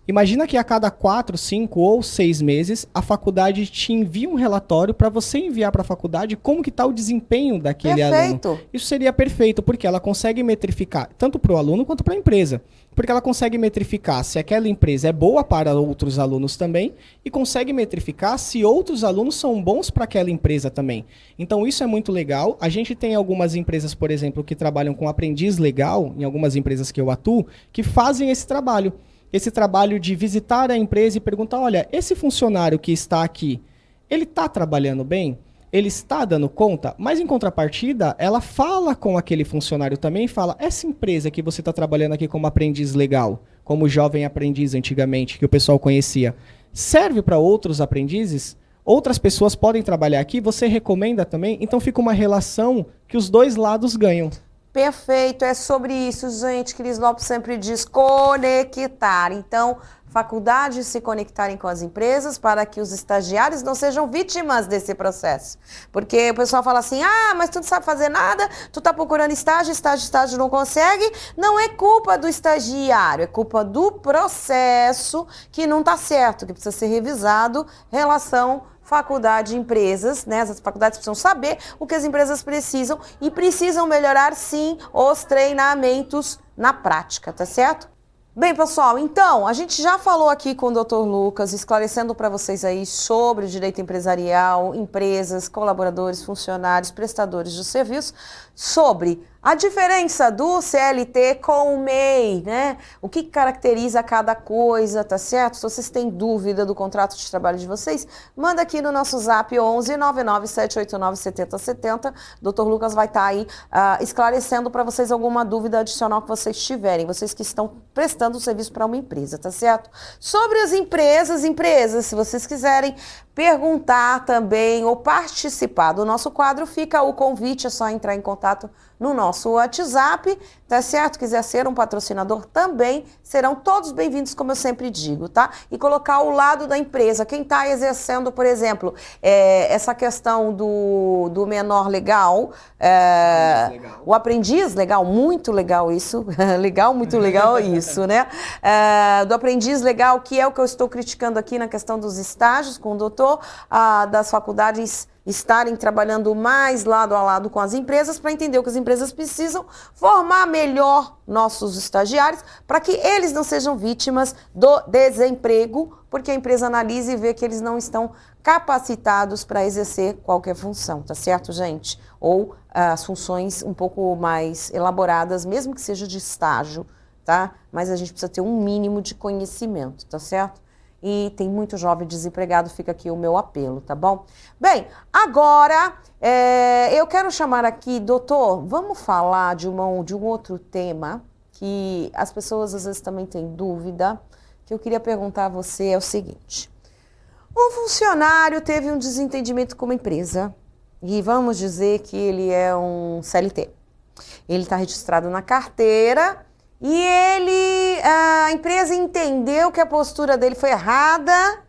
Imagina que a cada 4, 5 ou 6 meses a faculdade te envia um relatório para você enviar para a faculdade como que está o desempenho daquele aluno. Isso seria perfeito, porque ela consegue metrificar tanto para o aluno quanto para a empresa. Porque ela consegue metrificar se aquela empresa é boa para outros alunos também e consegue metrificar se outros alunos são bons para aquela empresa também. Então isso é muito legal. A gente tem algumas empresas, por exemplo, que trabalham com aprendiz legal, em algumas empresas que eu atuo, que fazem esse trabalho. Esse trabalho de visitar a empresa e perguntar, olha, esse funcionário que está aqui, ele está trabalhando bem? Ele está dando conta? Mas em contrapartida, ela fala com aquele funcionário também e fala, essa empresa que você está trabalhando aqui como aprendiz legal, como jovem aprendiz antigamente, que o pessoal conhecia, serve para outros aprendizes? Outras pessoas podem trabalhar aqui? Você recomenda também? Então fica uma relação que os dois lados ganham. Perfeito, é sobre isso, gente. Cris Lopes sempre diz conectar. Então, faculdades se conectarem com as empresas para que os estagiários não sejam vítimas desse processo. Porque o pessoal fala assim, mas tu não sabe fazer nada, tu tá procurando estágio, não consegue. Não é culpa do estagiário, é culpa do processo que não tá certo, que precisa ser revisado, relação faculdade e empresas, né? As faculdades precisam saber o que as empresas precisam e precisam melhorar, sim, os treinamentos na prática, tá certo? Bem, pessoal, então, a gente já falou aqui com o Dr. Lucas, esclarecendo para vocês aí sobre o direito empresarial, empresas, colaboradores, funcionários, prestadores de serviço, sobre a diferença do CLT com o MEI, né? O que caracteriza cada coisa, tá certo? Se vocês têm dúvida do contrato de trabalho de vocês, manda aqui no nosso zap 11 99789 7070. Dr. Lucas vai estar aí esclarecendo para vocês alguma dúvida adicional que vocês tiverem, vocês que estão prestando serviço para uma empresa, tá certo? Sobre as empresas, se vocês quiserem perguntar também ou participar do nosso quadro, fica o convite, é só entrar em contato no nosso WhatsApp, tá certo? Quiser ser um patrocinador também, serão todos bem-vindos, como eu sempre digo, tá? E colocar ao lado da empresa, quem está exercendo, por exemplo, essa questão do menor legal, o aprendiz legal, muito legal isso, muito legal isso, né? Do aprendiz legal, que é o que eu estou criticando aqui na questão dos estágios com o doutor, das faculdades estarem trabalhando mais lado a lado com as empresas para entender o que as empresas precisam, formar melhor nossos estagiários para que eles não sejam vítimas do desemprego, porque a empresa analisa e vê que eles não estão capacitados para exercer qualquer função, tá certo, gente? Ou as funções um pouco mais elaboradas, mesmo que seja de estágio, tá? Mas a gente precisa ter um mínimo de conhecimento, tá certo? E tem muito jovem desempregado, fica aqui o meu apelo, tá bom? Bem, agora eu quero chamar aqui, doutor, vamos falar de um outro tema que as pessoas às vezes também têm dúvida, que eu queria perguntar a você, é o seguinte. Um funcionário teve um desentendimento com uma empresa, e vamos dizer que ele é um CLT. Ele está registrado na carteira, e a empresa entendeu que a postura dele foi errada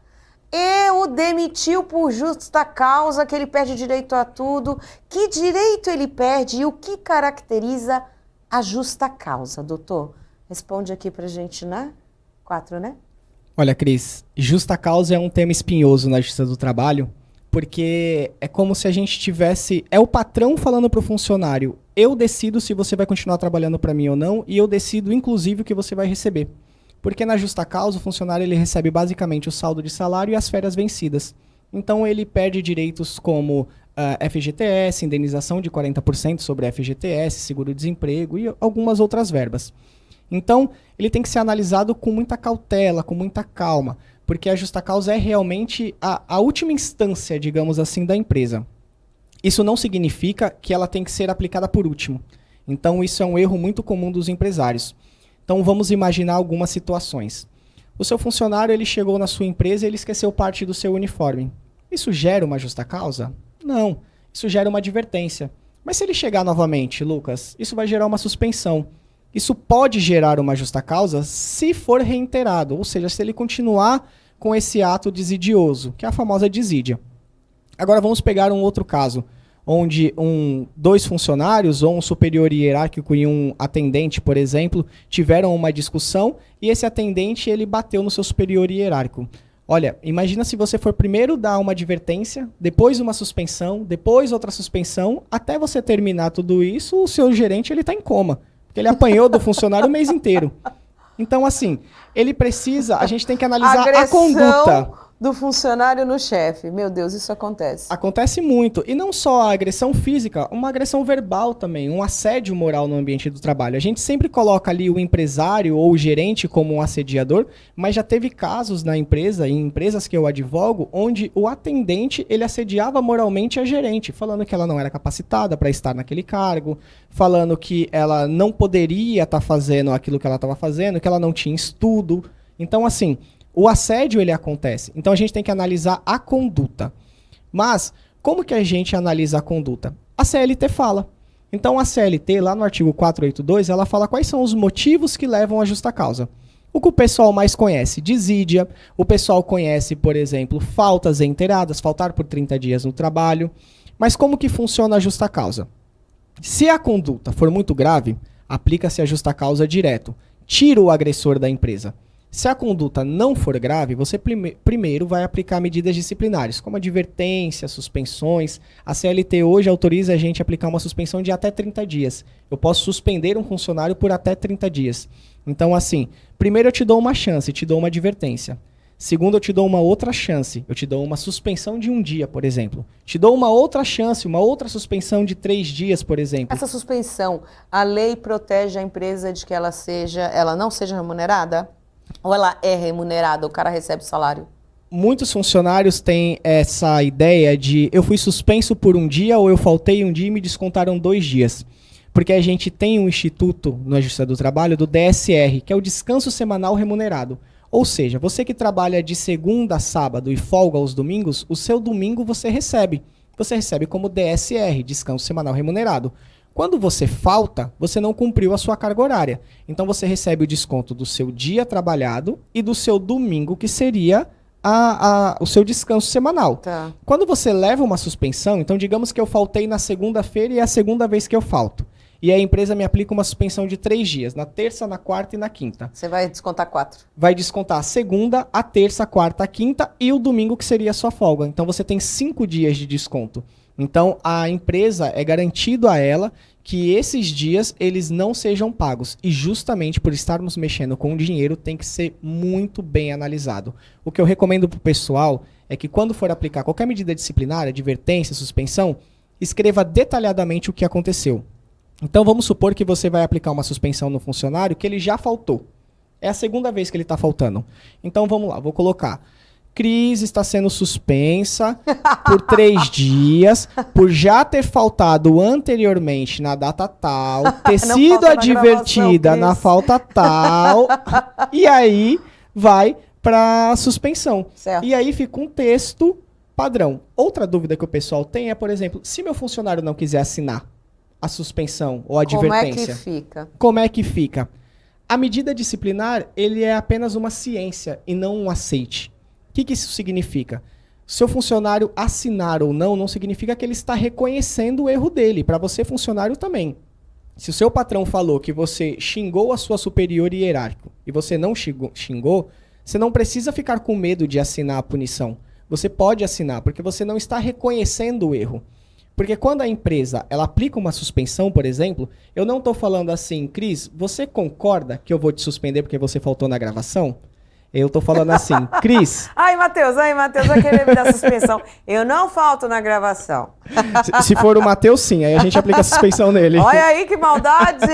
e o demitiu por justa causa, que ele perde direito a tudo. Que direito ele perde e o que caracteriza a justa causa, doutor? Responde aqui pra gente, né? 4, né? Olha, Cris, justa causa é um tema espinhoso na Justiça do Trabalho, porque é como se a gente tivesse... É o patrão falando para o funcionário, eu decido se você vai continuar trabalhando para mim ou não, e eu decido, inclusive, o que você vai receber. Porque na justa causa, o funcionário ele recebe basicamente o saldo de salário e as férias vencidas. Então, ele perde direitos como FGTS, indenização de 40% sobre FGTS, seguro-desemprego e algumas outras verbas. Então, ele tem que ser analisado com muita cautela, com muita calma, porque a justa causa é realmente a última instância, digamos assim, da empresa. Isso não significa que ela tem que ser aplicada por último. Então, isso é um erro muito comum dos empresários. Então, vamos imaginar algumas situações. O seu funcionário ele chegou na sua empresa e ele esqueceu parte do seu uniforme. Isso gera uma justa causa? Não. Isso gera uma advertência. Mas se ele chegar novamente, Lucas, isso vai gerar uma suspensão. Isso pode gerar uma justa causa se for reiterado, ou seja, se ele continuar com esse ato desidioso, que é a famosa desídia. Agora vamos pegar um outro caso. onde dois funcionários, ou um superior hierárquico e um atendente, por exemplo, tiveram uma discussão e esse atendente ele bateu no seu superior hierárquico. Olha, imagina se você for primeiro dar uma advertência, depois uma suspensão, depois outra suspensão, até você terminar tudo isso, o seu gerente ele tá em coma, porque ele apanhou do funcionário o mês inteiro. Então, assim, a gente tem que analisar a conduta do funcionário no chefe. Meu Deus, isso acontece. Acontece muito. E não só a agressão física, uma agressão verbal também, um assédio moral no ambiente do trabalho. A gente sempre coloca ali o empresário ou o gerente como um assediador, mas já teve casos na empresa, em empresas que eu advogo, onde o atendente, ele assediava moralmente a gerente, falando que ela não era capacitada para estar naquele cargo, falando que ela não poderia estar fazendo aquilo que ela estava fazendo, que ela não tinha estudo. Então, assim, o assédio, ele acontece. Então, a gente tem que analisar a conduta. Mas, como que a gente analisa a conduta? A CLT fala. Então, a CLT, lá no artigo 482, ela fala quais são os motivos que levam à justa causa. O que o pessoal mais conhece? Desídia. O pessoal conhece, por exemplo, faltas reiteradas, faltar por 30 dias no trabalho. Mas como que funciona a justa causa? Se a conduta for muito grave, aplica-se a justa causa direto. Tira o agressor da empresa. Se a conduta não for grave, você primeiro vai aplicar medidas disciplinares, como advertência, suspensões. A CLT hoje autoriza a gente a aplicar uma suspensão de até 30 dias. Eu posso suspender um funcionário por até 30 dias. Então, assim, primeiro eu te dou uma chance, te dou uma advertência. Segundo, eu te dou uma outra chance. Eu te dou uma suspensão de 1 dia, por exemplo. Te dou uma outra chance, uma outra suspensão de 3 dias, por exemplo. Essa suspensão, a lei protege a empresa de que ela não seja remunerada? Ou ela é remunerada, o cara recebe salário? Muitos funcionários têm essa ideia de eu fui suspenso por 1 dia ou eu faltei 1 dia e me descontaram 2 dias. Porque a gente tem um instituto na Justiça do Trabalho do DSR, que é o descanso semanal remunerado. Ou seja, você que trabalha de segunda a sábado e folga aos domingos, o seu domingo você recebe. Você recebe como DSR, descanso semanal remunerado. Quando você falta, você não cumpriu a sua carga horária. Então você recebe o desconto do seu dia trabalhado e do seu domingo, que seria o seu descanso semanal. Tá. Quando você leva uma suspensão, então digamos que eu faltei na segunda-feira e é a segunda vez que eu falto. E a empresa me aplica uma suspensão de 3 dias, na terça, na quarta e na quinta. Você vai descontar 4. Vai descontar a segunda, a terça, a quarta, a quinta e o domingo, que seria a sua folga. Então você tem 5 dias de desconto. Então, a empresa é garantido a ela que esses dias eles não sejam pagos. E justamente por estarmos mexendo com o dinheiro, tem que ser muito bem analisado. O que eu recomendo para o pessoal é que quando for aplicar qualquer medida disciplinar, advertência, suspensão, escreva detalhadamente o que aconteceu. Então, vamos supor que você vai aplicar uma suspensão no funcionário que ele já faltou. É a segunda vez que ele está faltando. Então, vamos lá, vou colocar... Cris está sendo suspensa por 3 dias, por já ter faltado anteriormente na data tal, ter sido advertida na falta tal, e aí vai para suspensão. Certo. E aí fica um texto padrão. Outra dúvida que o pessoal tem é, por exemplo, se meu funcionário não quiser assinar a suspensão ou a advertência. Como é que fica? Como é que fica? A medida disciplinar, ele é apenas uma ciência e não um aceite. O que isso significa? Seu funcionário assinar ou não significa que ele está reconhecendo o erro dele. Para você, funcionário, também. Se o seu patrão falou que você xingou a sua superior hierárquico e você não xingou, você não precisa ficar com medo de assinar a punição. Você pode assinar, porque você não está reconhecendo o erro. Porque quando a empresa ela aplica uma suspensão, por exemplo, eu não estou falando assim, Cris, você concorda que eu vou te suspender porque você faltou na gravação? Eu tô falando assim, Cris... Ai, Matheus, vai querer me dar suspensão. Eu não falto na gravação. Se for o Matheus, sim. Aí a gente aplica a suspensão nele. Olha aí que maldade!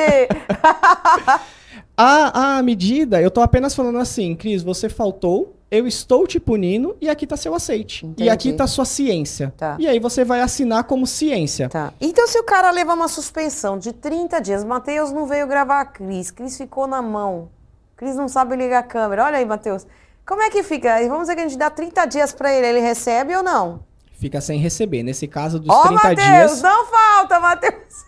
A medida, eu tô apenas falando assim, Cris, você faltou, eu estou te punindo e aqui tá seu aceite. Entendi. E aqui tá sua ciência. Tá. E aí você vai assinar como ciência. Tá. Então, se o cara levar uma suspensão de 30 dias, Matheus não veio gravar a Cris ficou na mão. Cris não sabe ligar a câmera. Olha aí, Matheus. Como é que fica? Vamos dizer que a gente dá 30 dias pra ele. Ele recebe ou não? Fica sem receber. Nesse caso dos Mateus, 30 dias... não falta, Matheus.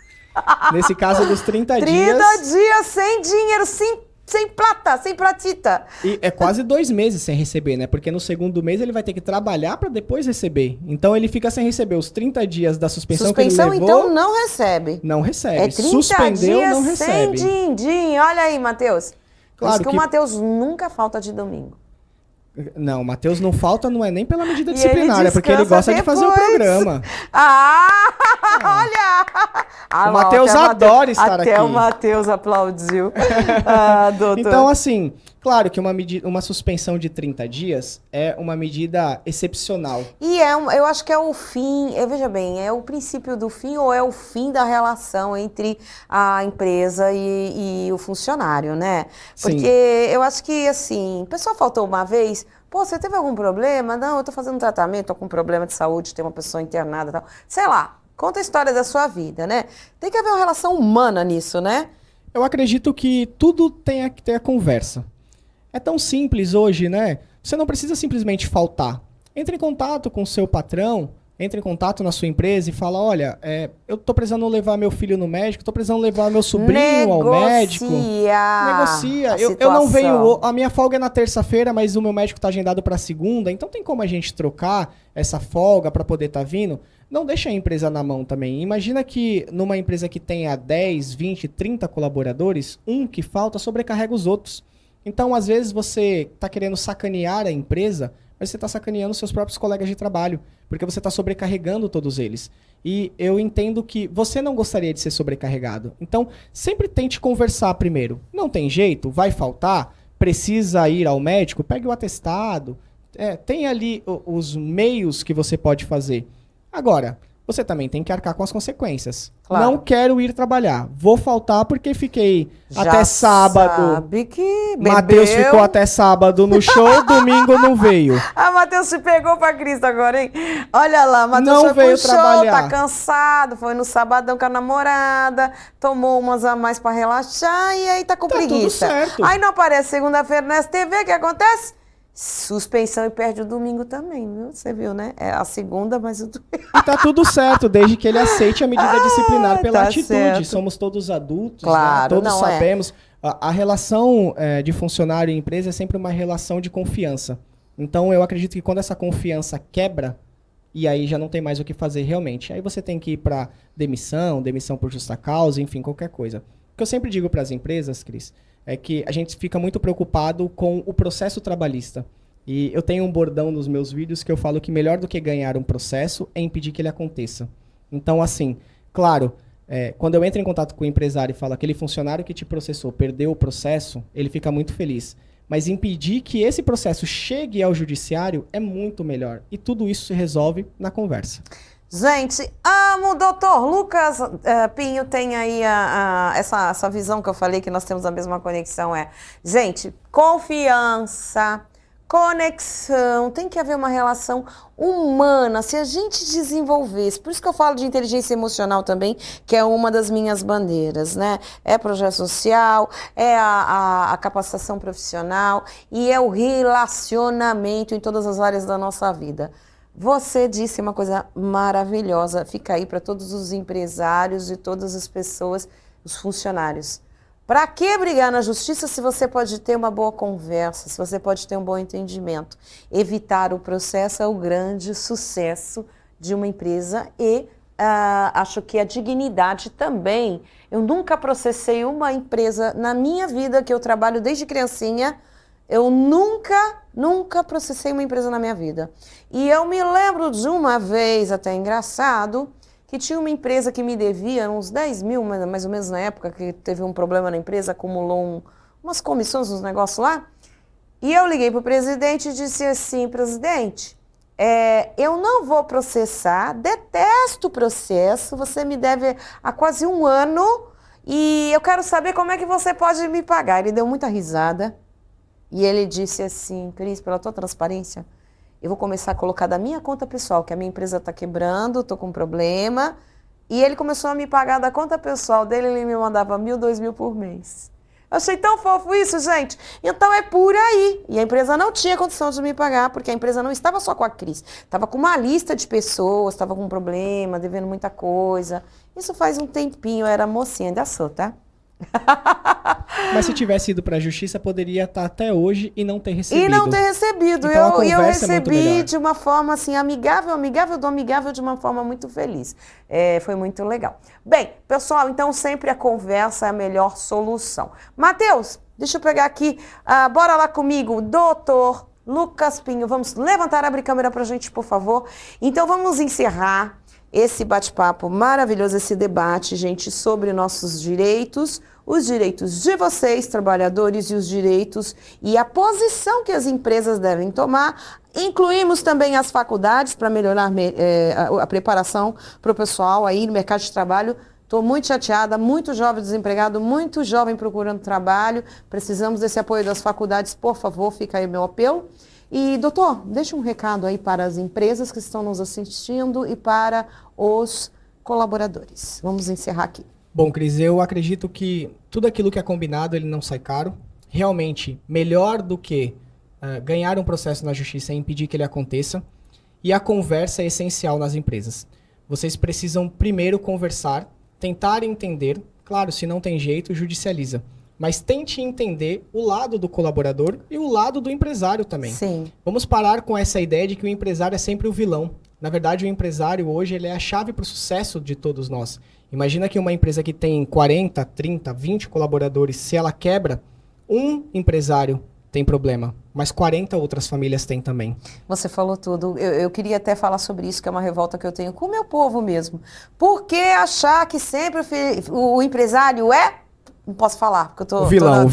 Nesse caso dos 30 30 dias... 30 dias sem dinheiro, sem sem plata, sem platita. E é quase 2 meses sem receber, né? Porque no segundo mês ele vai ter que trabalhar para depois receber. Então ele fica sem receber os 30 dias da suspensão que ele levou. Então não recebe. Não recebe. É 30 Suspendeu, dias não recebe. sem din-din. Olha aí, Matheus. Claro Por isso que o Matheus nunca falta de domingo. Não, o Matheus não falta, não é nem pela medida E disciplinar, ele é porque ele gosta de fazer o depois. programa. Olha! O Matheus adora estar aqui. Até o Matheus aplaudiu. Doutor. Então, assim, claro que uma suspensão de 30 dias é uma medida excepcional. E eu acho que é o fim, veja bem, é o princípio do fim ou é o fim da relação entre a empresa e o funcionário, né? Porque Sim. eu acho que, assim, o pessoal faltou uma vez, pô, você teve algum problema? Não, eu tô fazendo tratamento, tô com um problema de saúde, tem uma pessoa internada e tal. Sei lá, conta a história da sua vida, né? Tem que haver uma relação humana nisso, né? Eu acredito que tudo tem que ter a conversa. É tão simples hoje, né? Você não precisa simplesmente faltar. Entre em contato com o seu patrão, entre em contato na sua empresa e fala, olha, eu tô precisando levar meu filho no médico, tô precisando levar meu sobrinho ao médico. Negocia. Eu não venho, a minha folga é na terça-feira, mas o meu médico tá agendado para segunda, então tem como a gente trocar essa folga para poder estar vindo? Não deixa a empresa na mão também. Imagina que numa empresa que tenha 10, 20, 30 colaboradores, um que falta sobrecarrega os outros. Então, às vezes, você está querendo sacanear a empresa, mas você está sacaneando seus próprios colegas de trabalho, porque você está sobrecarregando todos eles. E eu entendo que você não gostaria de ser sobrecarregado. Então, sempre tente conversar primeiro. Não tem jeito, vai faltar, precisa ir ao médico, pegue o atestado. Tem ali os meios que você pode fazer. Agora, você também tem que arcar com as consequências. Claro. Não quero ir trabalhar. Vou faltar porque fiquei até sábado. Sabe que bebeu. Matheus ficou até sábado no show, domingo não veio. Matheus se pegou pra Cristo agora, hein? Olha lá, Matheus não foi veio pro trabalhar. Show, tá cansado, foi no sabadão com a namorada, tomou umas a mais pra relaxar e aí tá com preguiça. Tudo certo. Aí não aparece segunda-feira na STV, o que acontece? Suspensão e perde o domingo também, viu? Você viu, né? É a segunda, mas o domingo. E tá tudo certo, desde que ele aceite a medida disciplinar pela atitude. Certo. Somos todos adultos, claro, né? Todos sabemos. A relação de funcionário e empresa é sempre uma relação de confiança. Então eu acredito que quando essa confiança quebra, e aí já não tem mais o que fazer realmente. Aí você tem que ir para demissão por justa causa, enfim, qualquer coisa. O que eu sempre digo para as empresas, Cris, é que a gente fica muito preocupado com o processo trabalhista. E eu tenho um bordão nos meus vídeos que eu falo que melhor do que ganhar um processo é impedir que ele aconteça. Então, assim, claro, quando eu entro em contato com o empresário e falo aquele funcionário que te processou perdeu o processo, ele fica muito feliz. Mas impedir que esse processo chegue ao judiciário é muito melhor. E tudo isso se resolve na conversa. Gente, amo o doutor Lucas Pinho, tem aí essa visão que eu falei, que nós temos a mesma conexão. Gente, confiança, conexão, tem que haver uma relação humana, se a gente desenvolvesse, por isso que eu falo de inteligência emocional também, que é uma das minhas bandeiras, né? É projeto social, é a capacitação profissional e é o relacionamento em todas as áreas da nossa vida. Você disse uma coisa maravilhosa, fica aí para todos os empresários e todas as pessoas, os funcionários. Para que brigar na justiça se você pode ter uma boa conversa, se você pode ter um bom entendimento? Evitar o processo é o grande sucesso de uma empresa e acho que a dignidade também. Eu nunca processei uma empresa na minha vida, que eu trabalho desde criancinha. Eu nunca processei uma empresa na minha vida. E eu me lembro de uma vez, até engraçado, que tinha uma empresa que me devia uns 10 mil, mais ou menos na época, que teve um problema na empresa, acumulou umas comissões, uns negócios lá. E eu liguei para o presidente e disse assim, presidente, eu não vou processar, detesto o processo, você me deve há quase 1 ano e eu quero saber como é que você pode me pagar. Ele deu muita risada. E ele disse assim, Cris, pela tua transparência, eu vou começar a colocar da minha conta pessoal, que a minha empresa está quebrando, estou com um problema. E ele começou a me pagar da conta pessoal dele, ele me mandava 1.000, 2.000 por mês. Eu achei tão fofo isso, gente. Então é por aí. E a empresa não tinha condição de me pagar, porque a empresa não estava só com a Cris. Estava com uma lista de pessoas, estava com um problema, devendo muita coisa. Isso faz um tempinho, eu era mocinha, ainda sou, tá? Mas se tivesse ido para a justiça, poderia estar até hoje e não ter recebido. E não ter recebido. Então, eu conversa é muito recebi melhor. de uma forma assim, amigável de uma forma muito feliz. Foi muito legal. Bem, pessoal, então sempre a conversa é a melhor solução. Matheus, deixa eu pegar aqui, bora lá comigo, doutor Lucas Pinho. Vamos levantar, abrir câmera pra gente, por favor. Então vamos encerrar esse bate-papo maravilhoso, esse debate, gente, sobre nossos direitos, os direitos de vocês, trabalhadores, e os direitos e a posição que as empresas devem tomar. Incluímos também as faculdades para melhorar a preparação para o pessoal aí no mercado de trabalho. Estou muito chateada, muito jovem desempregado, muito jovem procurando trabalho. Precisamos desse apoio das faculdades, por favor, fica aí o meu apelo. E, doutor, deixa um recado aí para as empresas que estão nos assistindo e para os colaboradores. Vamos encerrar aqui. Bom, Cris, eu acredito que tudo aquilo que é combinado, ele não sai caro. Realmente, melhor do que ganhar um processo na justiça é impedir que ele aconteça. E a conversa é essencial nas empresas. Vocês precisam primeiro conversar, tentar entender. Claro, se não tem jeito, judicializa. Mas tente entender o lado do colaborador e o lado do empresário também. Sim. Vamos parar com essa ideia de que o empresário é sempre o vilão. Na verdade, o empresário hoje ele é a chave para o sucesso de todos nós. Imagina que uma empresa que tem 40, 30, 20 colaboradores, se ela quebra, um empresário tem problema, mas 40 outras famílias têm também. Você falou tudo. Eu queria até falar sobre isso, que é uma revolta que eu tenho com o meu povo mesmo. Por que achar que sempre o empresário é... Não posso falar, porque eu tô... O vilão.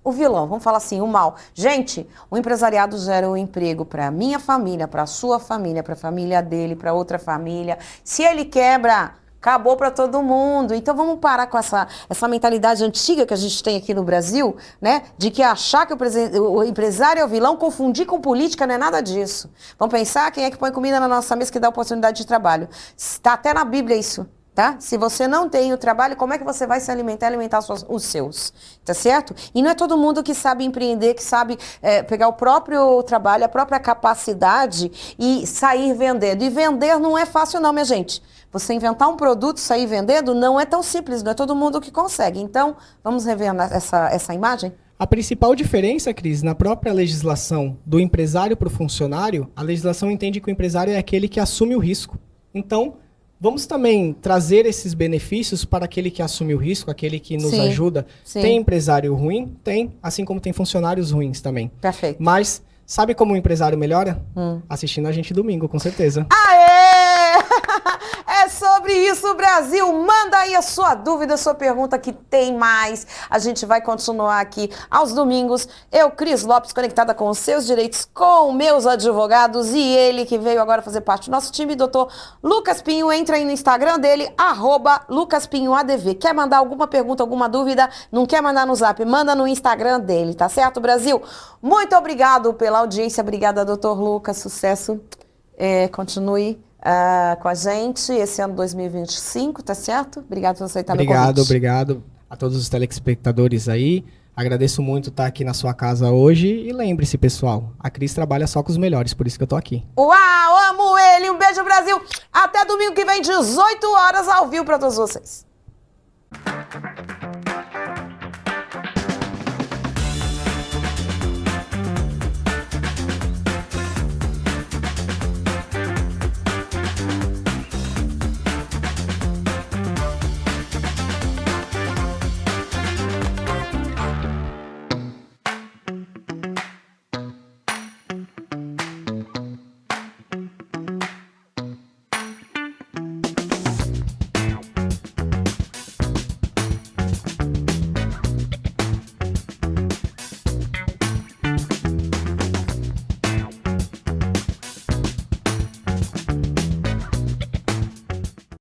O vilão, vamos falar assim, o mal. Gente, o empresariado gera um emprego para a minha família, para a sua família, para a família dele, para outra família. Se ele quebra, acabou para todo mundo. Então vamos parar com essa mentalidade antiga que a gente tem aqui no Brasil, né? De que achar que o empresário é o vilão, confundir com política, não é nada disso. Vamos pensar quem é que põe comida na nossa mesa, que dá oportunidade de trabalho. Está até na Bíblia isso. Tá? Se você não tem o trabalho, como é que você vai se alimentar os seus? Tá certo? E não é todo mundo que sabe empreender, que sabe pegar o próprio trabalho, a própria capacidade e sair vendendo. E vender não é fácil não, minha gente. Você inventar um produto, sair vendendo, não é tão simples, não é todo mundo que consegue. Então, vamos rever essa imagem? A principal diferença, Cris, na própria legislação do empresário para o funcionário, a legislação entende que o empresário é aquele que assume o risco. Então, vamos também trazer esses benefícios para aquele que assume o risco, aquele que nos ajuda. Sim. Tem empresário ruim? Tem, assim como tem funcionários ruins também. Perfeito. Mas sabe como o empresário melhora? Assistindo a gente domingo, com certeza. Aê! É sobre isso, Brasil. Manda aí a sua dúvida, a sua pergunta, que tem mais. A gente vai continuar aqui aos domingos. Eu, Cris Lopes, conectada com os seus direitos, com meus advogados, e ele que veio agora fazer parte do nosso time, doutor Lucas Pinho. Entra aí no Instagram dele, @LucasPinhoADV. Quer mandar alguma pergunta, alguma dúvida? Não quer mandar no Zap? Manda no Instagram dele, tá certo, Brasil? Muito obrigado pela audiência. Obrigada, doutor Lucas. Sucesso. Continue com a gente esse ano 2025, tá certo? Obrigado por você estar no convite. Obrigado a todos os telespectadores aí. Agradeço muito estar aqui na sua casa hoje. E lembre-se, pessoal, a Cris trabalha só com os melhores, por isso que eu tô aqui. Uau, amo ele! Um beijo, Brasil! Até domingo que vem, 18 horas, ao vivo para todos vocês.